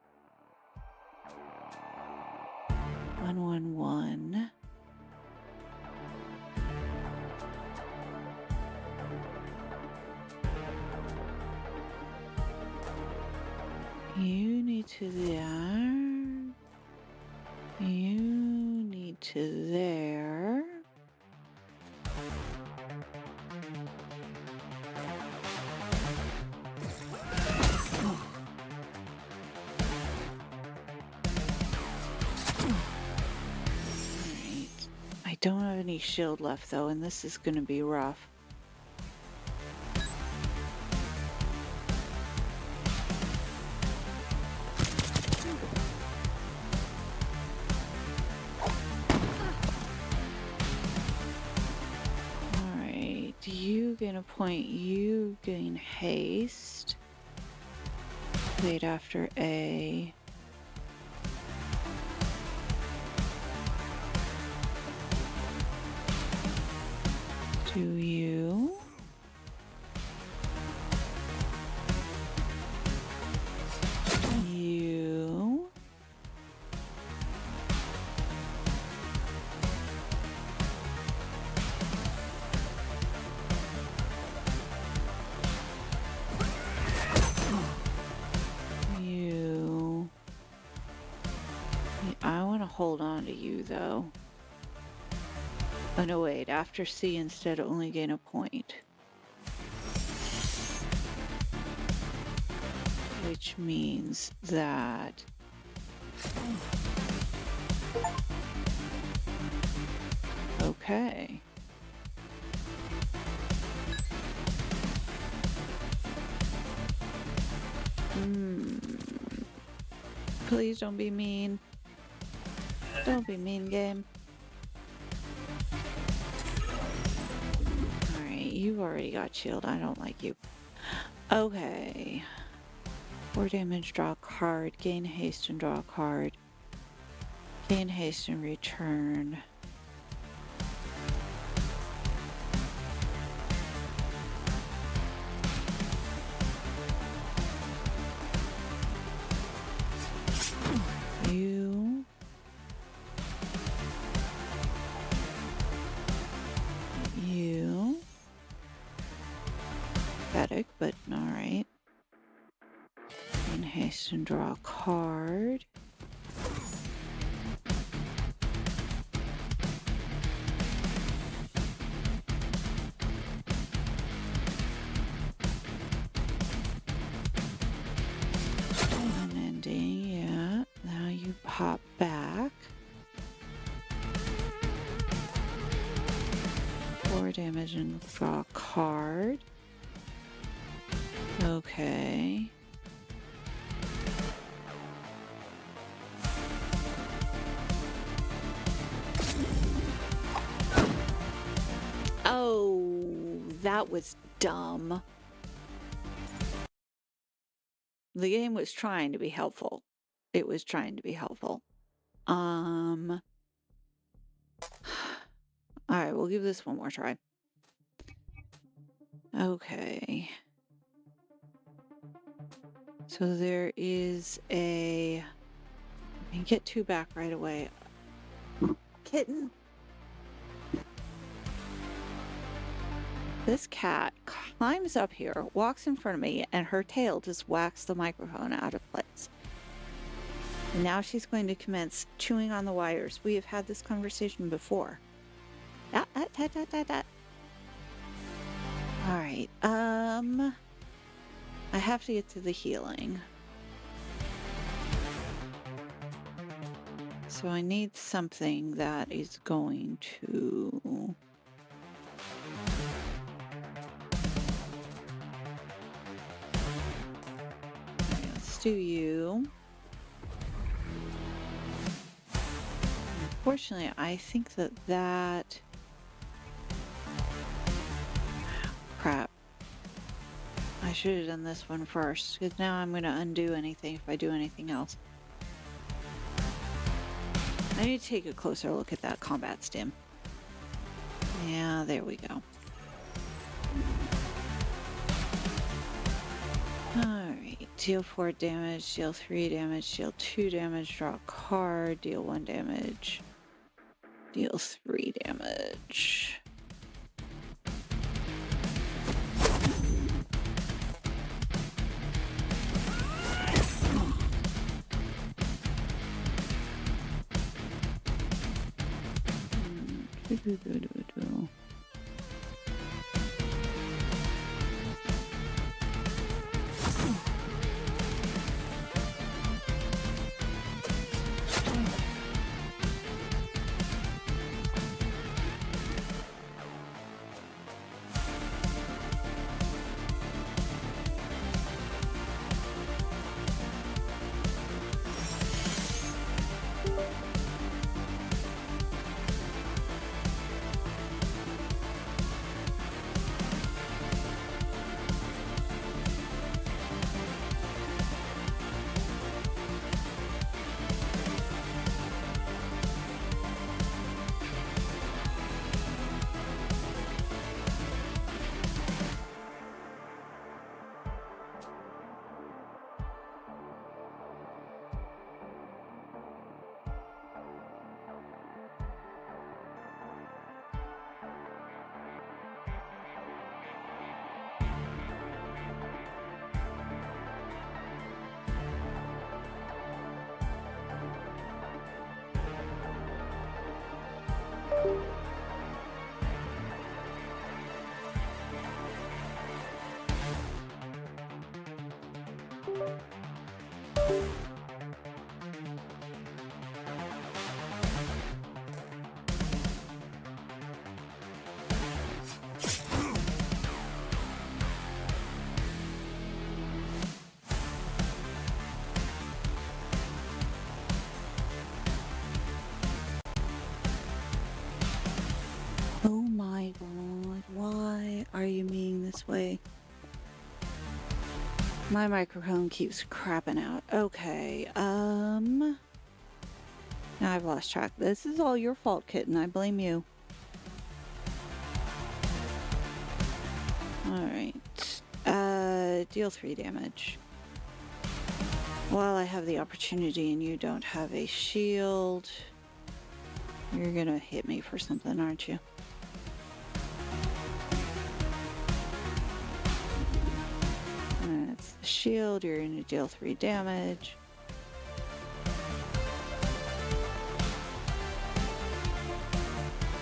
111. You need to there. You need to there. I don't have any shield left though, and this is gonna be rough. Alright, you gain a point, you gain haste. Wait after A. Do you? You. You. I want to hold on to you though. Oh no, wait, after C instead only gain a point. Which means that... Okay. Please don't be mean. Don't be mean, game. You already got shield. I don't like you. Okay. 4 damage, draw a card. Gain haste and draw a card. Gain haste and return. You. You. Pathetic, but alright. Gain haste and draw a card. Ending, yeah. Now you pop back. 4 damage and draw a card. Okay. Oh, that was dumb. The game was trying to be helpful. It was trying to be helpful. All right, we'll give this one more try. Okay. So there is a... I can get 2 back right away. Kitten. This cat climbs up here, walks in front of me, and her tail just whacks the microphone out of place. And now she's going to commence chewing on the wires. We have had this conversation before. Alright, I have to get to the healing. So I need something that is going to... Okay, let's do you. Unfortunately, I think that... Crap. I should have done this one first, because now I'm going to undo anything if I do anything else. I need to take a closer look at that combat stim. Yeah, there we go. Alright, deal 4 damage, deal 3 damage, deal 2 damage, draw a card, deal 1 damage, deal 3 damage. Oh my god, why are you being this way? My microphone keeps crapping out. Okay, now I've lost track. This is all your fault, kitten. I blame you. Alright. Deal 3 damage. While I have the opportunity and you don't have a shield, you're gonna hit me for something, aren't you? That's the shield. You're gonna deal 3 damage.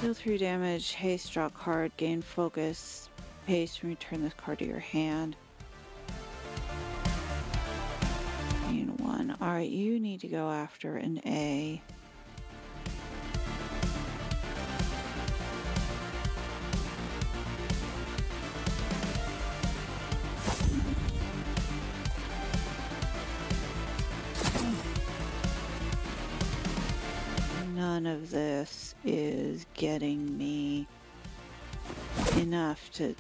Deal 3 damage, haste, draw card, gain focus, haste, and return this card to your hand. Gain 1. Alright, you need to go after an A. None of this is getting me enough to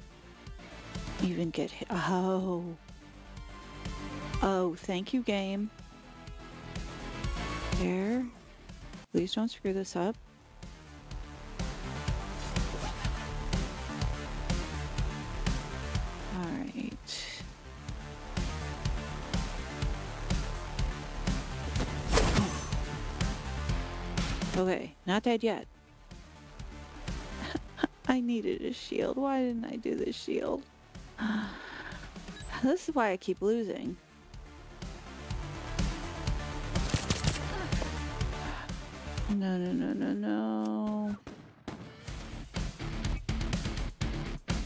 even get hit. Oh. Oh, thank you, game. There. Please don't screw this up. Alright. Okay, not dead yet. I needed a shield. Why didn't I do this shield? This is why I keep losing. No, no, no, no, no.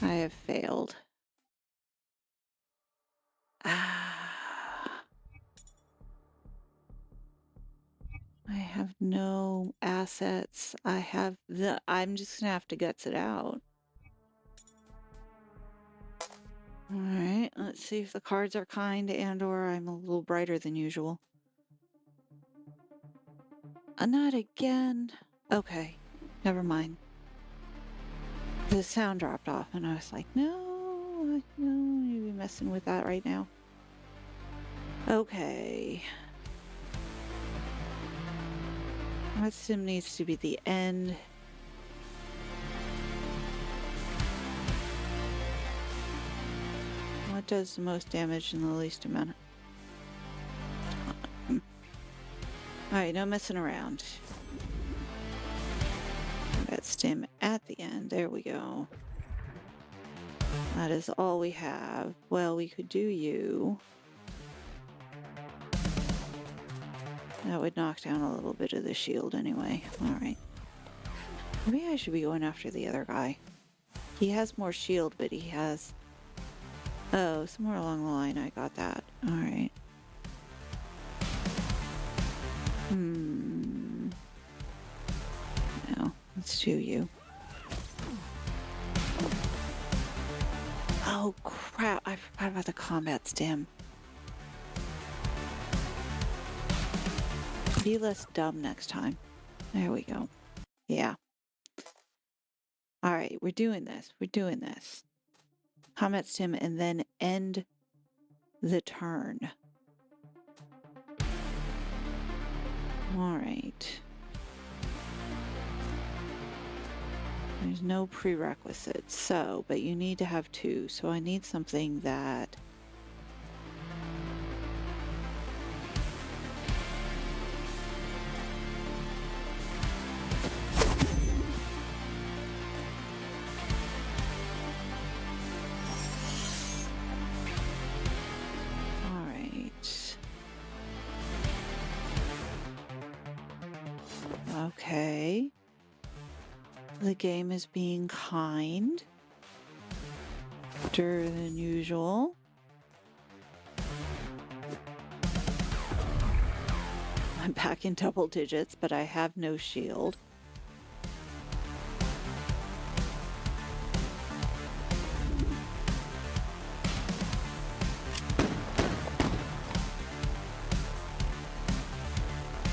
I have failed. I have have no assets. I'm just gonna have to guts it out. Alright, let's see if the cards are kind and or I'm a little brighter than usual. Not again. Okay, never mind. The sound dropped off and I was like, no, you'd be messing with that right now. Okay. That sim needs to be the end. What does the most damage in the least amount of time? Alright, no messing around. That stim at the end. There we go. That is all we have. Well, we could do you. That would knock down a little bit of the shield anyway. Alright. Maybe I should be going after the other guy. He has more shield, but he has... Oh, somewhere along the line I got that. Alright. No, let's do you. Oh crap, I forgot about the combat stim. Be less dumb next time. There we go. Yeah. Alright, we're doing this. We're doing this. Combat stim and then end the turn. Alright. There's no prerequisites, so, but you need to have 2, so I need something that... Okay. The game is being kind. Better than usual. I'm back in double digits, but I have no shield.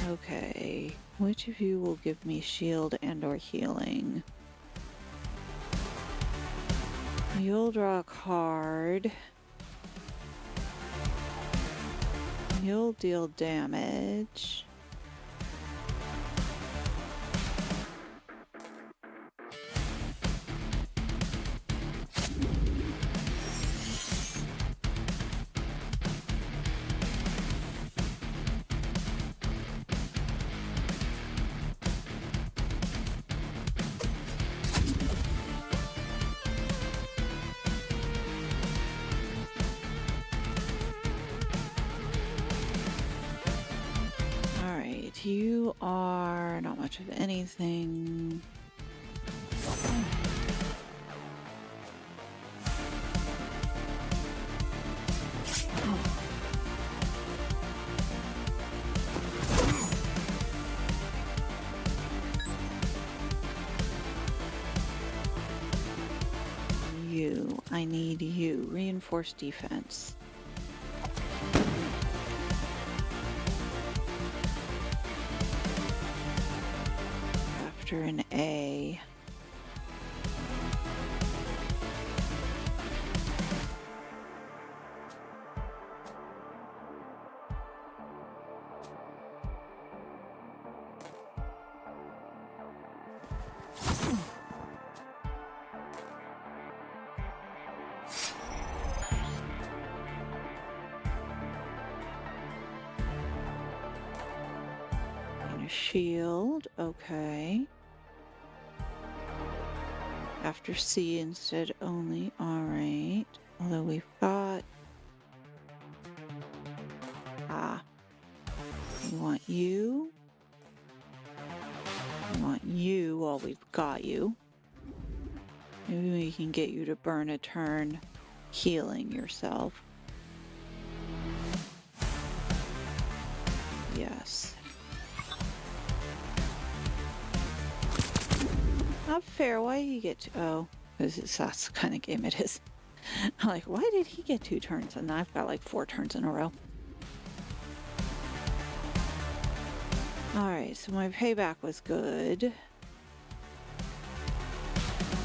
Okay, which of you will give me shield and or healing? You'll draw a card. You'll deal damage. You are not much of anything. You. I need you. Reinforce defense. After an A. And a shield, okay. After C instead only, alright. Although we've got... We want you. We want you while we've got you. Maybe we can get you to burn a turn healing yourself. Yes. not fair. Why did he get to... Oh, because that's the kind of game it is. I'm like, why did he get 2 turns? And I've got like 4 turns in a row. Alright, so my payback was good.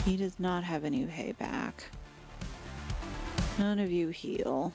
He does not have any payback. None of you heal.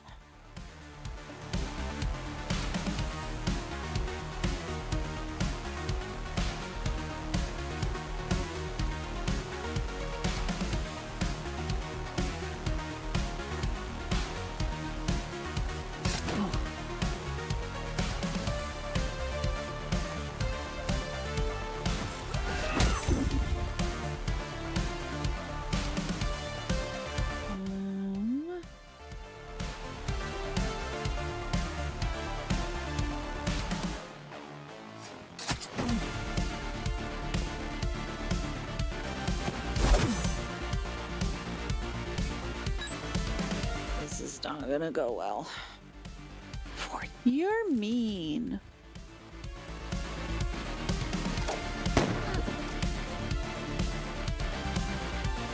Not gonna go well. You're mean.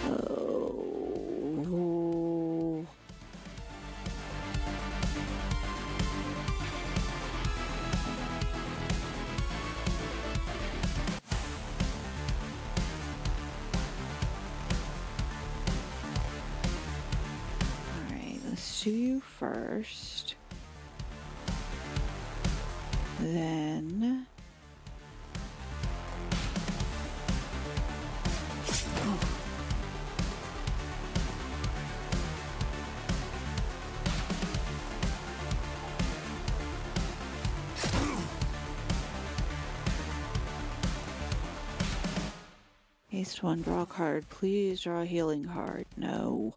Oh. Do you first, then haste 1, draw a card. Please draw a healing card. No.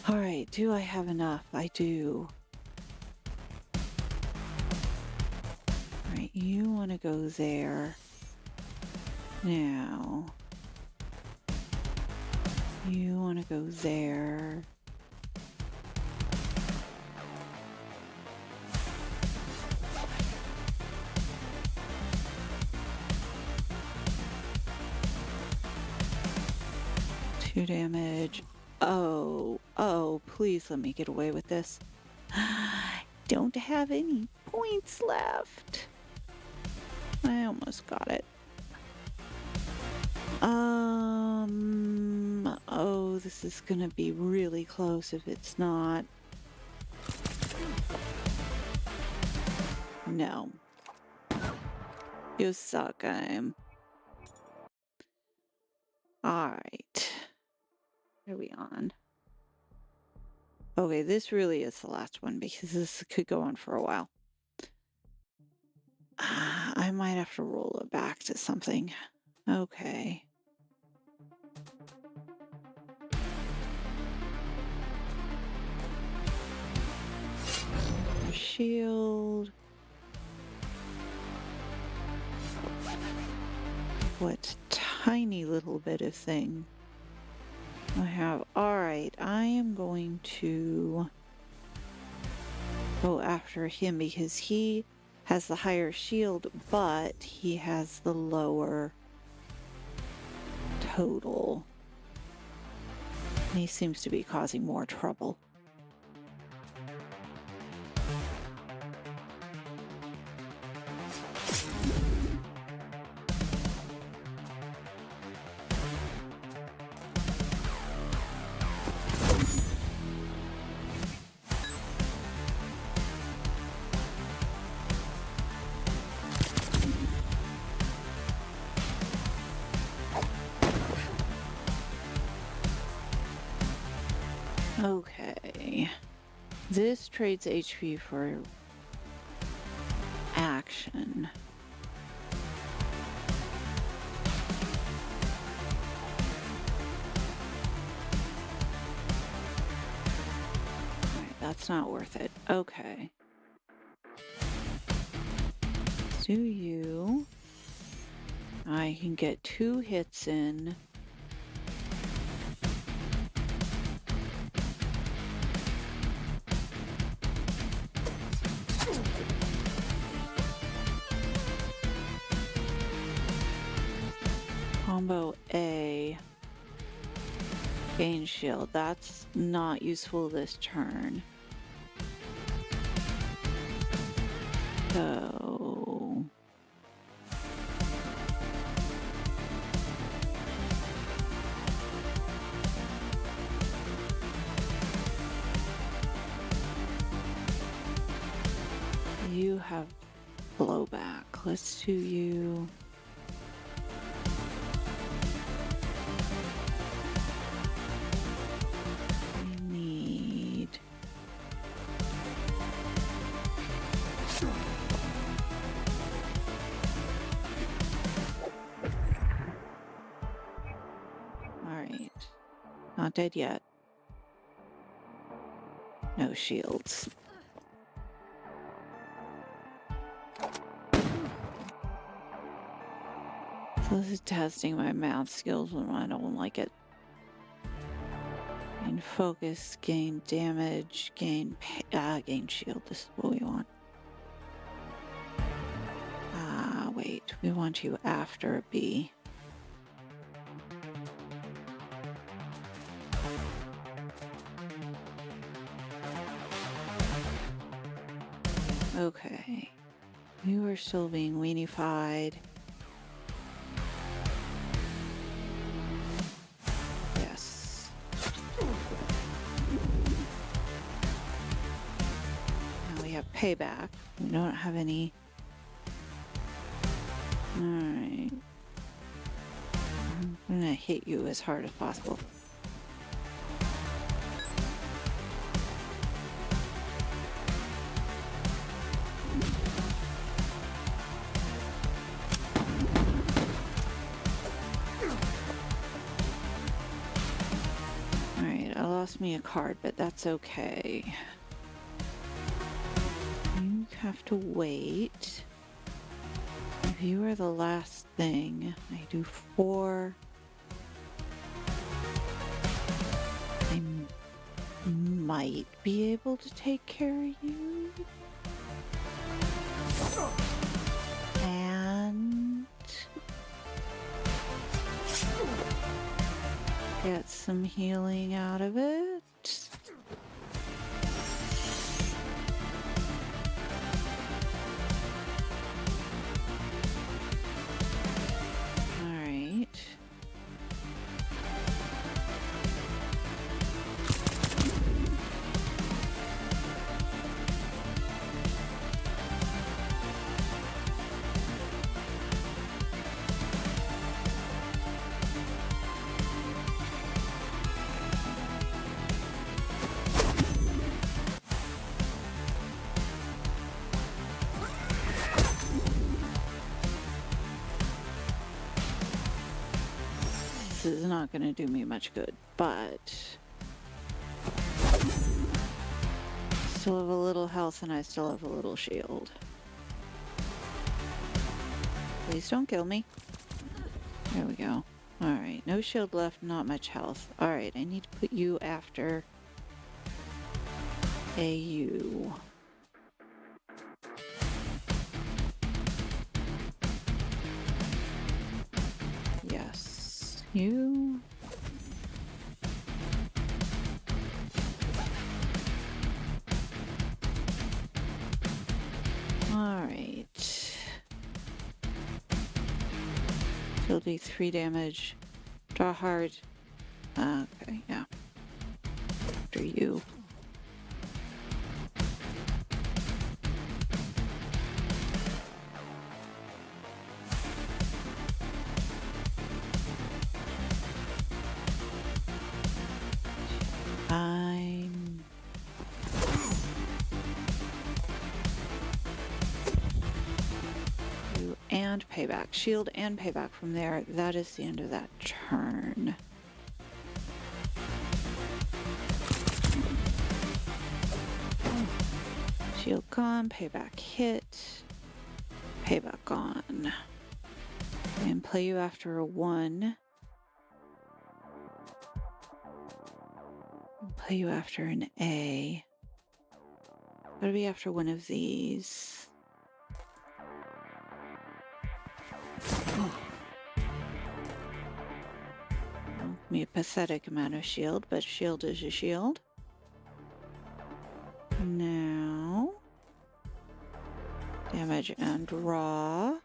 Alright, do I have enough? I do. Alright, you want to go there. Now. You want to go there. Two damage. Oh, please let me get away with this. I don't have any points left. I almost got it. Oh, this is gonna be really close if it's not. No. You suck, game. Alright. What are we on? Okay, this really is the last one because this could go on for a while. I might have to roll it back to something. Okay. Shield. What tiny little bit of thing I have. Alright, I am going to go after him because he has the higher shield, but he has the lower total. And he seems to be causing more trouble. Okay, this trades HP for action. Alright, that's not worth it. Okay. Do you? I can get 2 hits in. Combo A. Gain shield. That's not useful this turn. So... You have blowback. Let's do you. We need. All right. Not dead yet. No shields. So this is testing my math skills when I don't like it. Gain focus, gain damage, gain shield. This is what we want. Wait. We want you after a B. Okay. You are still being weenified. Yes. Now we have payback. We don't have any. Alright. I'm gonna hit you as hard as possible. Lost me a card, but that's okay. You have to wait. If you are the last thing, I do 4. I might be able to take care of you. And get some healing out of it. All right. This is not going to do me much good, but still have a little health and I still have a little shield. Please don't kill me. There we go. Alright, no shield left, not much health. Alright, I need to put you after AU. Yes, you. Alright. She'll do 3 damage. Draw hard. Okay, yeah. After you. I'm... And payback. Shield and payback from there. That is the end of that turn. Shield gone, payback hit, payback gone. And play you after a 1. Play you after an A. Gotta be after one of these. me a pathetic amount of shield, but shield is a shield. Now, damage and raw.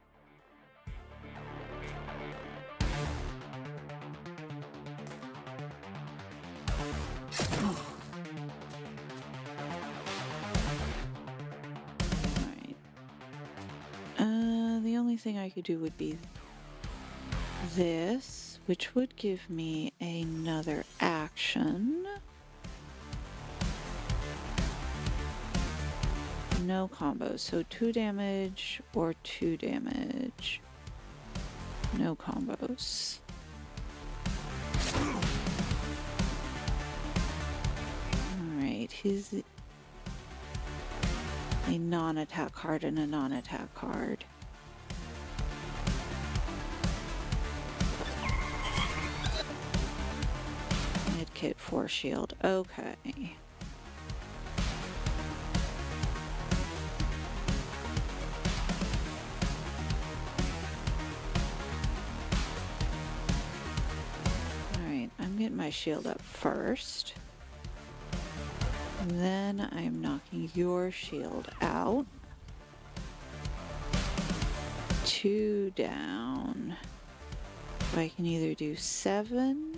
Alright. The only thing I could do would be this, which would give me another action. No combos, so 2 damage or 2 damage. No combos. Alright, he's a non-attack card and a non-attack card. Medkit 4 shield. Okay. Alright, I'm getting my shield up first. Then I'm knocking your shield out. 2 down. So I can either do 7.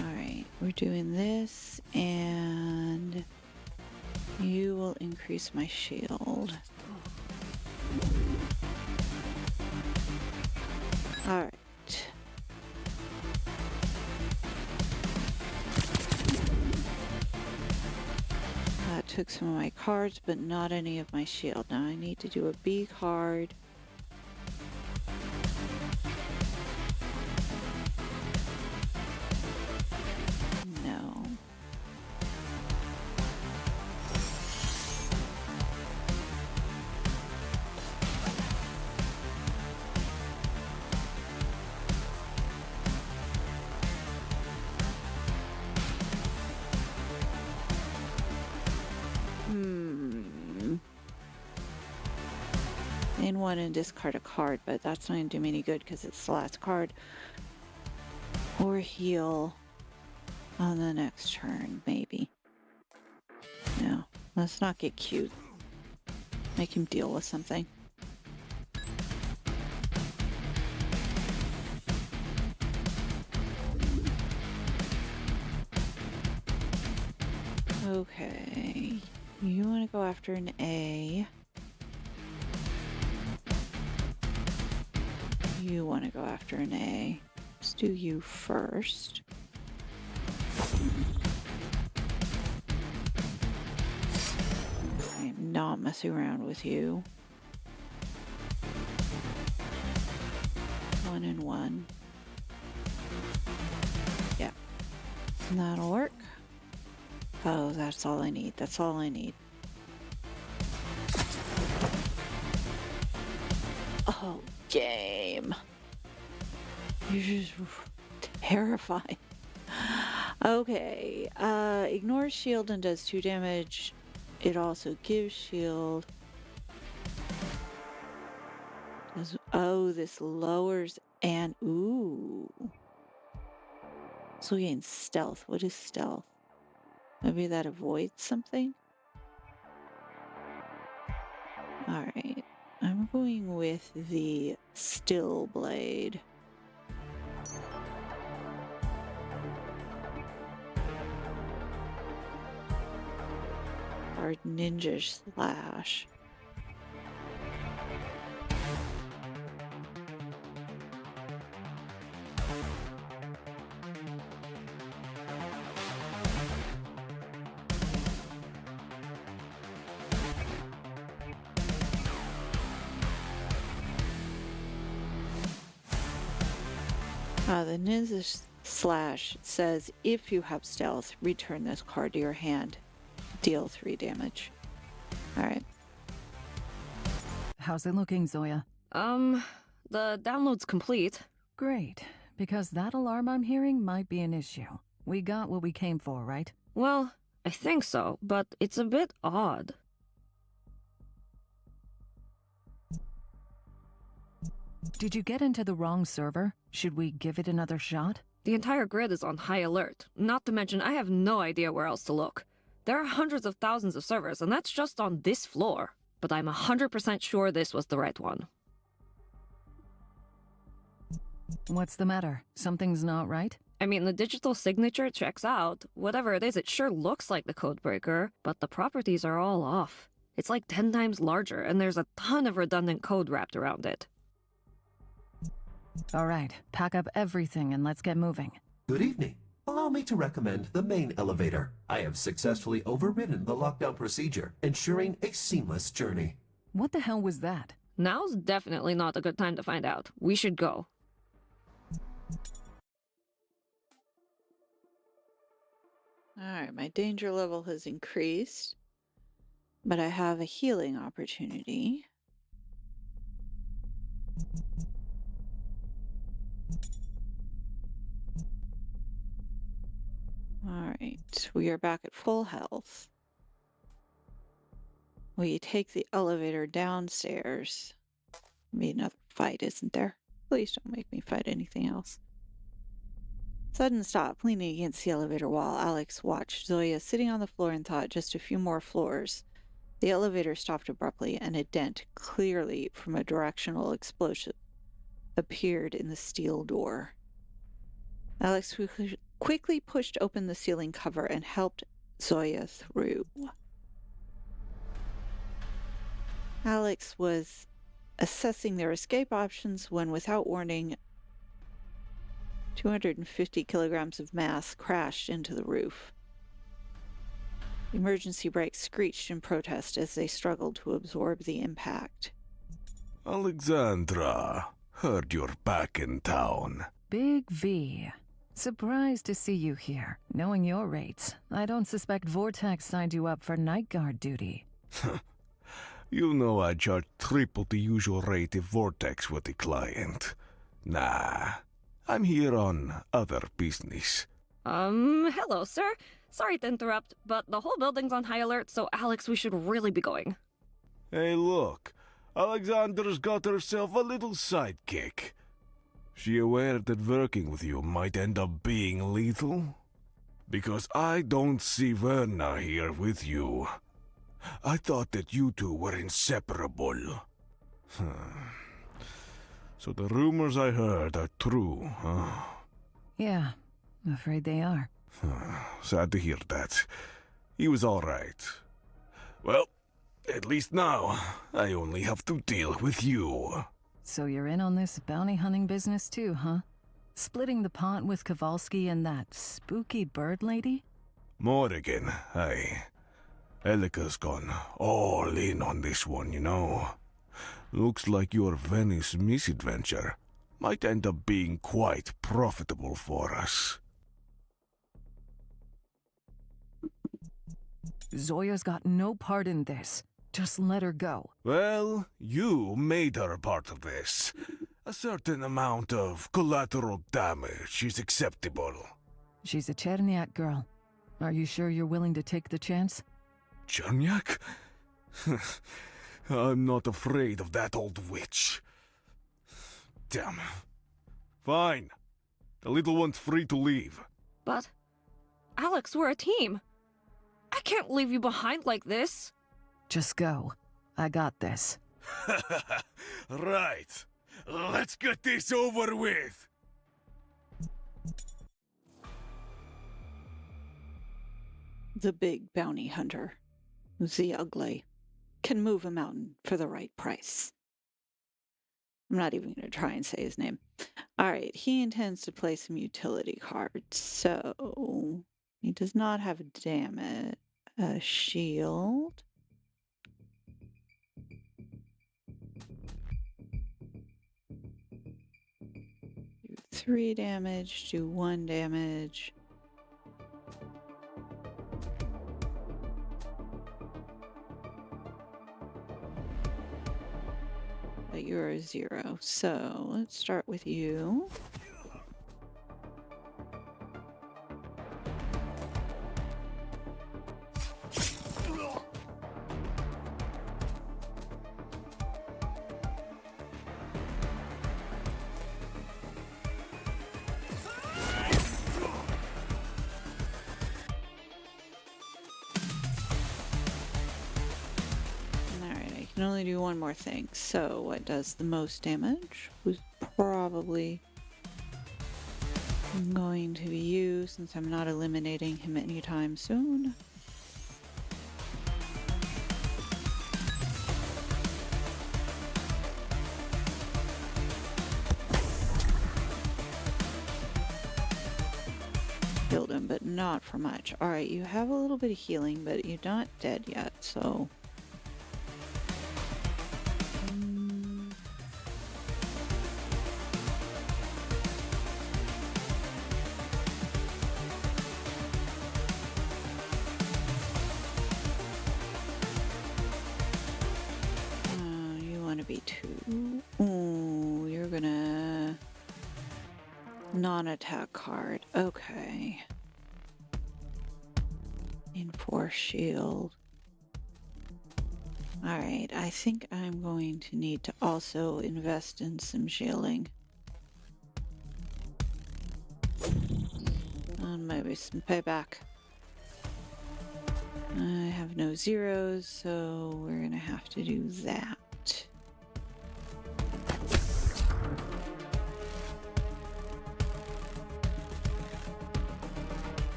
Alright, we're doing this, and you will increase my shield. Alright. That took some of my cards, but not any of my shield. Now I need to do a B card. No. In one and discard a card, but that's not going to do me any good because it's the last card. Or heal on the next turn, maybe. No, let's not get cute. Make him deal with something. Okay, you want to go after an A. You want to go after an A. Let's do you first. I'm not messing around with you. 1 and 1. Yeah. That'll work. Oh, that's all I need. That's all I need. Oh, game. You're just terrifying. Okay. Ignores shield and does 2 damage. It also gives shield. Oh, this lowers and ooh. So we gain stealth. What is stealth? Maybe that avoids something? Alright. I'm going with the still blade. Or ninja slash. The ninja slash says if you have stealth, return this card to your hand. Deal 3 damage. Alright. How's it looking, Zoya? The download's complete. Great, because that alarm I'm hearing might be an issue. We got what we came for, right? Well, I think so, but it's a bit odd. Did you get into the wrong server? Should we give it another shot? The entire grid is on high alert. Not to mention, I have no idea where else to look. There are hundreds of thousands of servers, and that's just on this floor. But I'm 100% sure this was the right one. What's the matter? Something's not right? I mean, the digital signature checks out. Whatever it is, it sure looks like the codebreaker, but the properties are all off. It's like 10 times larger, and there's a ton of redundant code wrapped around it. All right, pack up everything and let's get moving. Good evening. Allow me to recommend the main elevator. I have successfully overridden the lockdown procedure, ensuring a seamless journey. What the hell was that? Now's definitely not a good time to find out. We should go. Alright, my danger level has increased, but I have a healing opportunity. Alright, we are back at full health. We take the elevator downstairs. Be another fight, isn't there? Please don't make me fight anything else. Sudden stop, leaning against the elevator wall. Alex watched Zoya sitting on the floor and thought just a few more floors. The elevator stopped abruptly, and a dent, clearly from a directional explosive, appeared in the steel door. Alex quickly pushed open the ceiling cover and helped Zoya through. Alex was assessing their escape options when, without warning, 250 kilograms of mass crashed into the roof. Emergency brakes screeched in protest as they struggled to absorb the impact. Alexandra, heard you're back in town. Big V. Surprised to see you here. Knowing your rates, I don't suspect Vortex signed you up for night guard duty. You know I charge triple the usual rate if Vortex were the client. Nah, I'm here on other business. Hello, sir. Sorry to interrupt, but the whole building's on high alert, so Alex, we should really be going. Hey, look. Alexandra's got herself a little sidekick. She aware that working with you might end up being lethal? Because I don't see Verna here with you. I thought that you two were inseparable. So the rumors I heard are true, huh? Yeah, I'm afraid they are. Sad to hear that. He was all right. Well, at least now, I only have to deal with you. So you're in on this bounty hunting business too, huh? Splitting the pot with Kowalski and that spooky bird lady? Morrigan, aye. Elika's gone all in on this one, you know. Looks like your Venice misadventure might end up being quite profitable for us. Zoya's got no part in this. Just let her go. Well, you made her part of this. A certain amount of collateral damage is acceptable. She's a Cherniak girl. Are you sure you're willing to take the chance? Cherniak? I'm not afraid of that old witch. Damn. Fine. The little one's free to leave. But, Alex, we're a team. I can't leave you behind like this. Just go. I got this. Right. Let's get this over with. The big bounty hunter, the ugly, can move a mountain for the right price. I'm not even going to try and say his name. All right, he intends to play some utility cards, so he does not have a shield. Do 3 damage, do 1 damage. But you're a 0, so let's start with you. can only do one more thing. So what does the most damage? Was probably going to be you, since I'm not eliminating him anytime soon. Killed him, but not for much. Alright, you have a little bit of healing, but you're not dead yet, so... you want to be 2. Ooh, you're gonna... non-attack card. Okay. Enforce shield. Alright, I think I'm going to need to also invest in some shielding. And maybe some payback. I have no zeros, so we're gonna have to do that.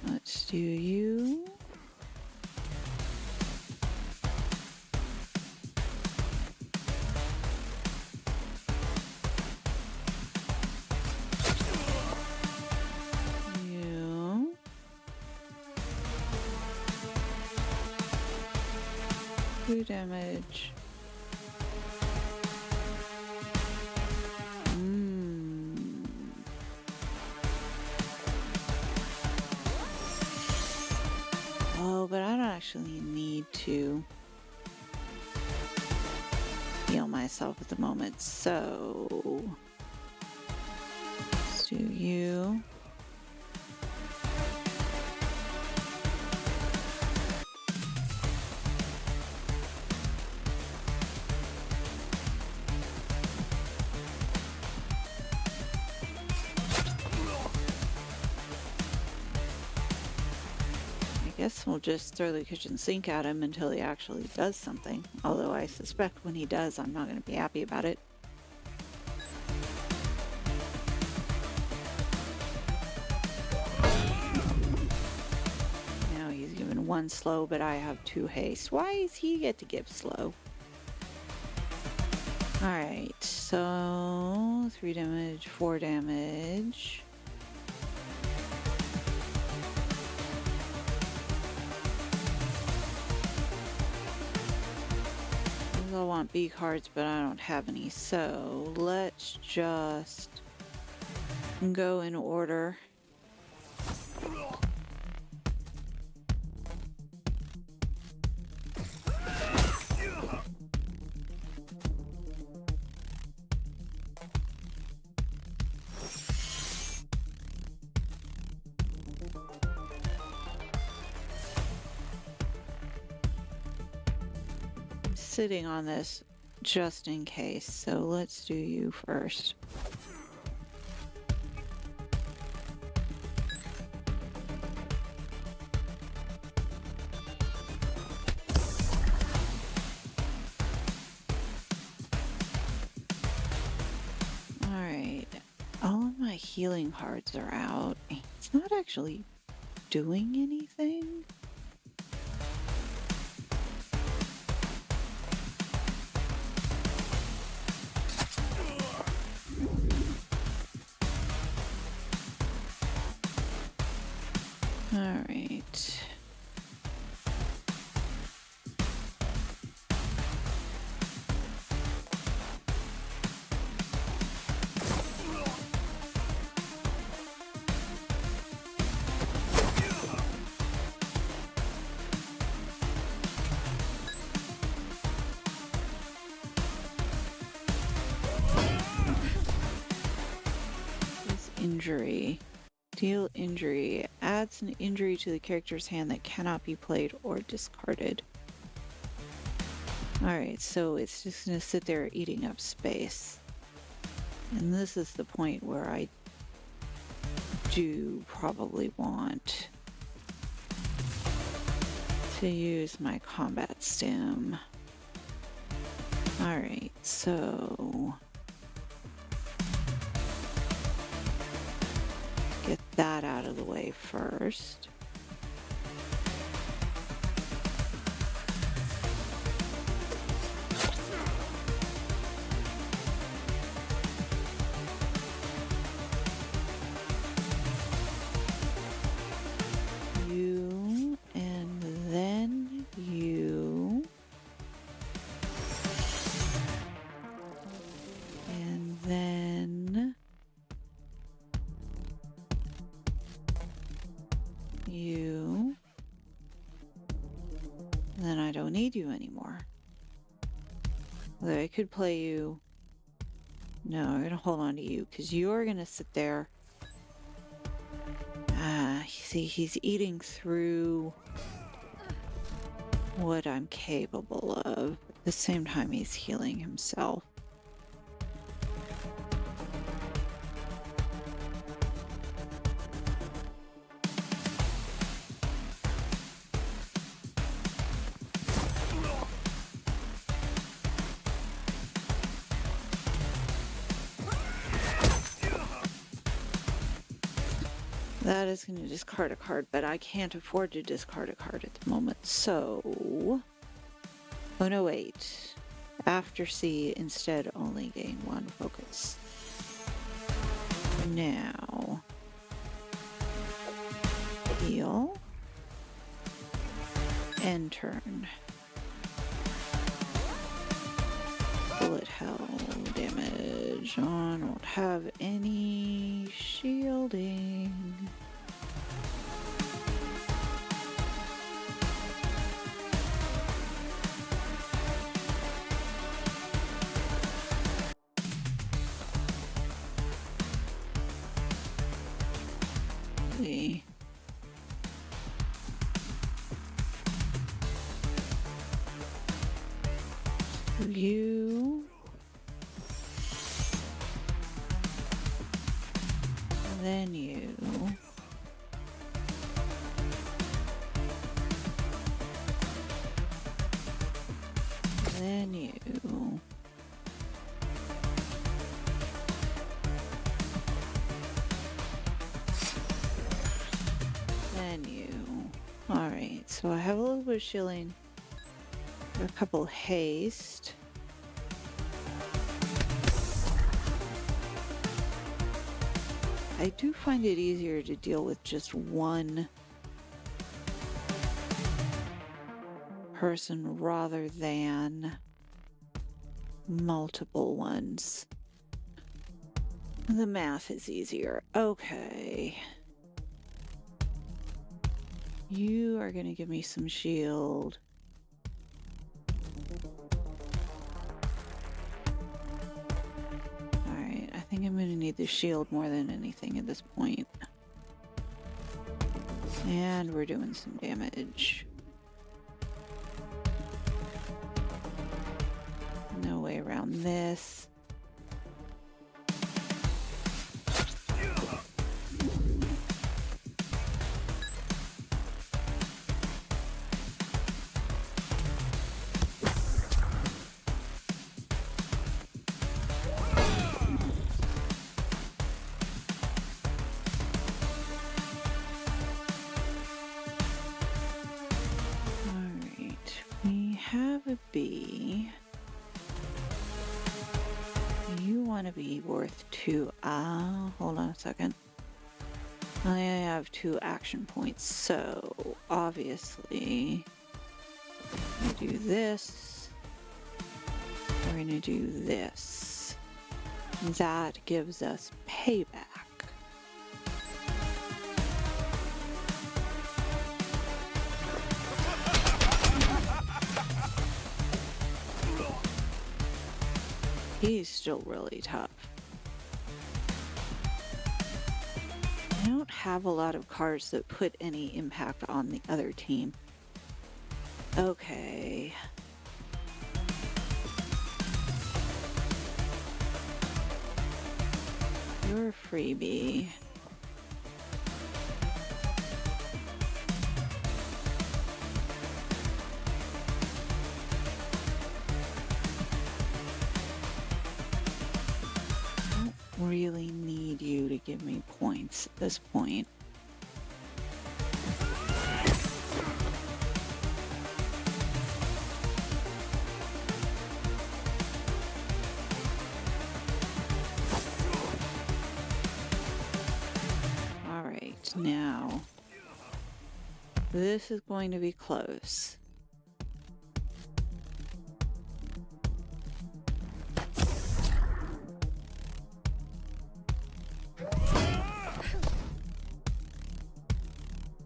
Let's do you. You. 2 damage. Oh, but I don't actually need to heal myself at the moment, so let's do you. I guess we'll just throw the kitchen sink at him until he actually does something. Although I suspect when he does, I'm not going to be happy about it. Now he's given 1 slow, but I have 2 haste. Why does he get to give slow? Alright, so 3 damage, 4 damage. I want B cards, but I don't have any, so let's just go in order. Sitting on this just in case, so let's do you first. Alright, all of my healing cards are out. It's not actually doing anything. Alright. This injury. Deal injury. Adds an injury to the character's hand that cannot be played or discarded. Alright, so it's just gonna sit there eating up space. And this is the point where I do probably want to use my combat stim. Alright, so get that out of the way first. You, and then you. And then you. And then I don't need you anymore. Although I could play you. No, I'm gonna hold on to you because you're gonna sit there. See, he's eating through what I'm capable of. At the same time, he's healing himself. That is going to discard a card, but I can't afford to discard a card at the moment, so... Oh no, wait. After C, instead only gain 1 focus. Now... Heal. End turn. Bullet hell damage. I don't have any shielding. See. You. Then you. Then you. Then you. Alright, so I have a little bit of shielding. A couple haste. I do find it easier to deal with just one person rather than multiple ones. The math is easier. Okay. You are going to give me some shield. Alright, I think I'm going to need the shield more than anything at this point. And we're doing some damage. No way around this. Alright, we have a B. You want to be worth 2. Hold on a second. I have 2 action points, so obviously we do this. We're going to do this. That gives us payback. He's still really tough. I don't have a lot of cards that put any impact on the other team. Okay. You're a freebie. I don't really need you to give me points at this point. Now, this is going to be close.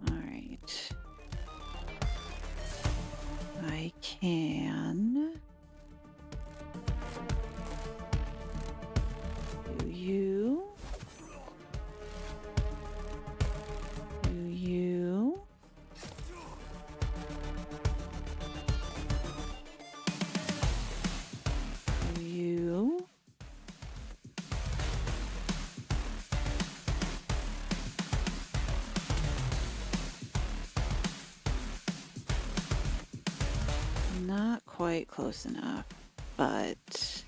All right. I can do you. Not quite close enough, but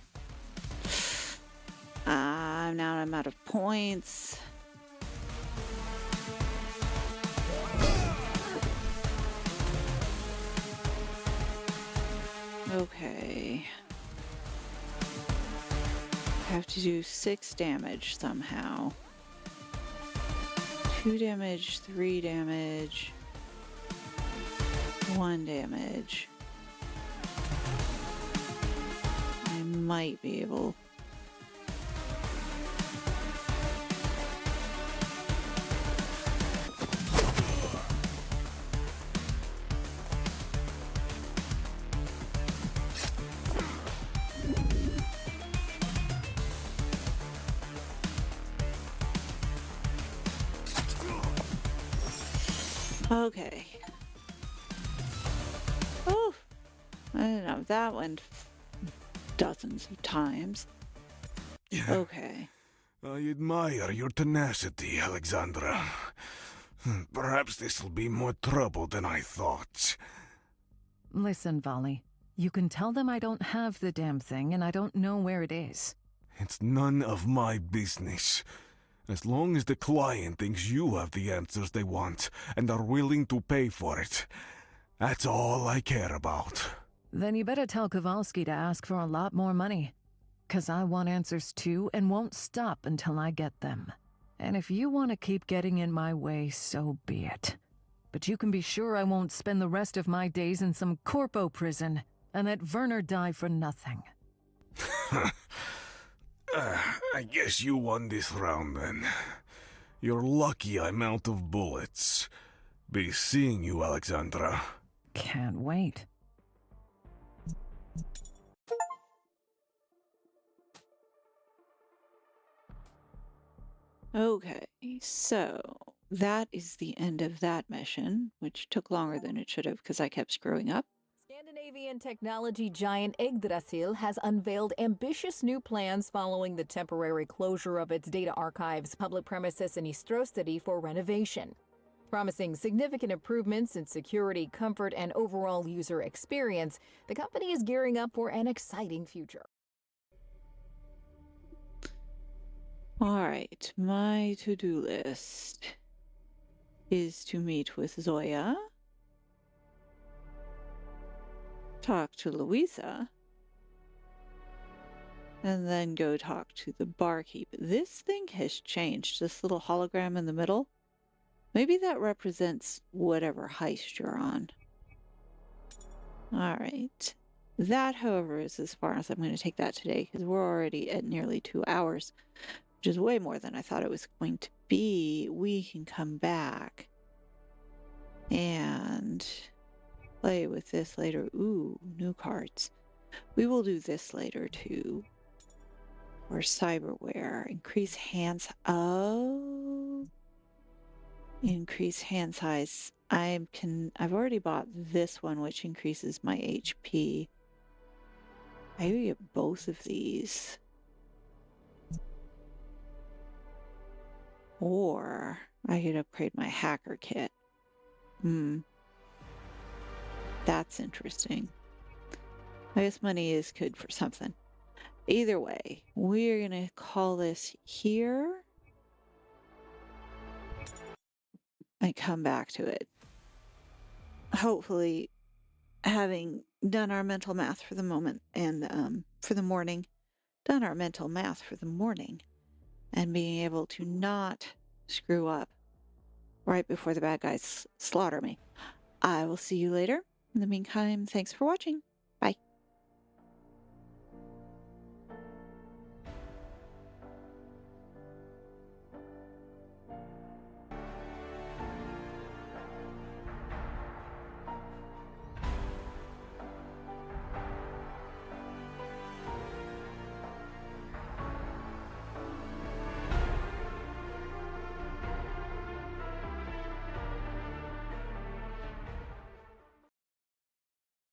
now I'm out of points. Okay. I have to do 6 damage somehow. 2 damage, 3 damage, 1 damage. I might be able. Okay. Oh, I don't know. That went dozens of times. Okay. I admire your tenacity, Alexandra. Perhaps this'll be more trouble than I thought. Listen, Vali. You can tell them I don't have the damn thing and I don't know where it is. It's none of my business. As long as the client thinks you have the answers they want and are willing to pay for it, that's all I care about. Then you better tell Kowalski to ask for a lot more money. 'Cause I want answers too and won't stop until I get them. And if you want to keep getting in my way, so be it. But you can be sure I won't spend the rest of my days in some corpo prison and let Werner die for nothing. I guess you won this round then. You're lucky I'm out of bullets. Be seeing you, Alexandra. Can't wait. Okay, so that is the end of that mission, which took longer than it should have because I kept screwing up. Scandinavian technology giant Yggdrasil has unveiled ambitious new plans following the temporary closure of its data archives public premises in Eastrostady for renovation. Promising significant improvements in security, comfort, and overall user experience, the company is gearing up for an exciting future. All right, my to-do list is to meet with Zoya, talk to Louisa, and then go talk to the barkeep. This thing has changed, this little hologram in the middle. Maybe that represents whatever heist you're on. All right. That, however, is as far as I'm going to take that today because we're already at nearly 2 hours, which is way more than I thought it was going to be. We can come back and play with this later. Ooh, new cards. We will do this later too. Or cyberware. Increase hands. Oh. Increase hand size. I've already bought this one, which increases my HP. I will get both of these. Or I could upgrade my hacker kit. That's interesting. I guess money is good for something. Either way, we're going to call this here and come back to it. Hopefully, having done our mental math for the moment and for the morning, done our mental math for the morning, and being able to not screw up right before the bad guys slaughter me. I will see you later. In the meantime, thanks for watching.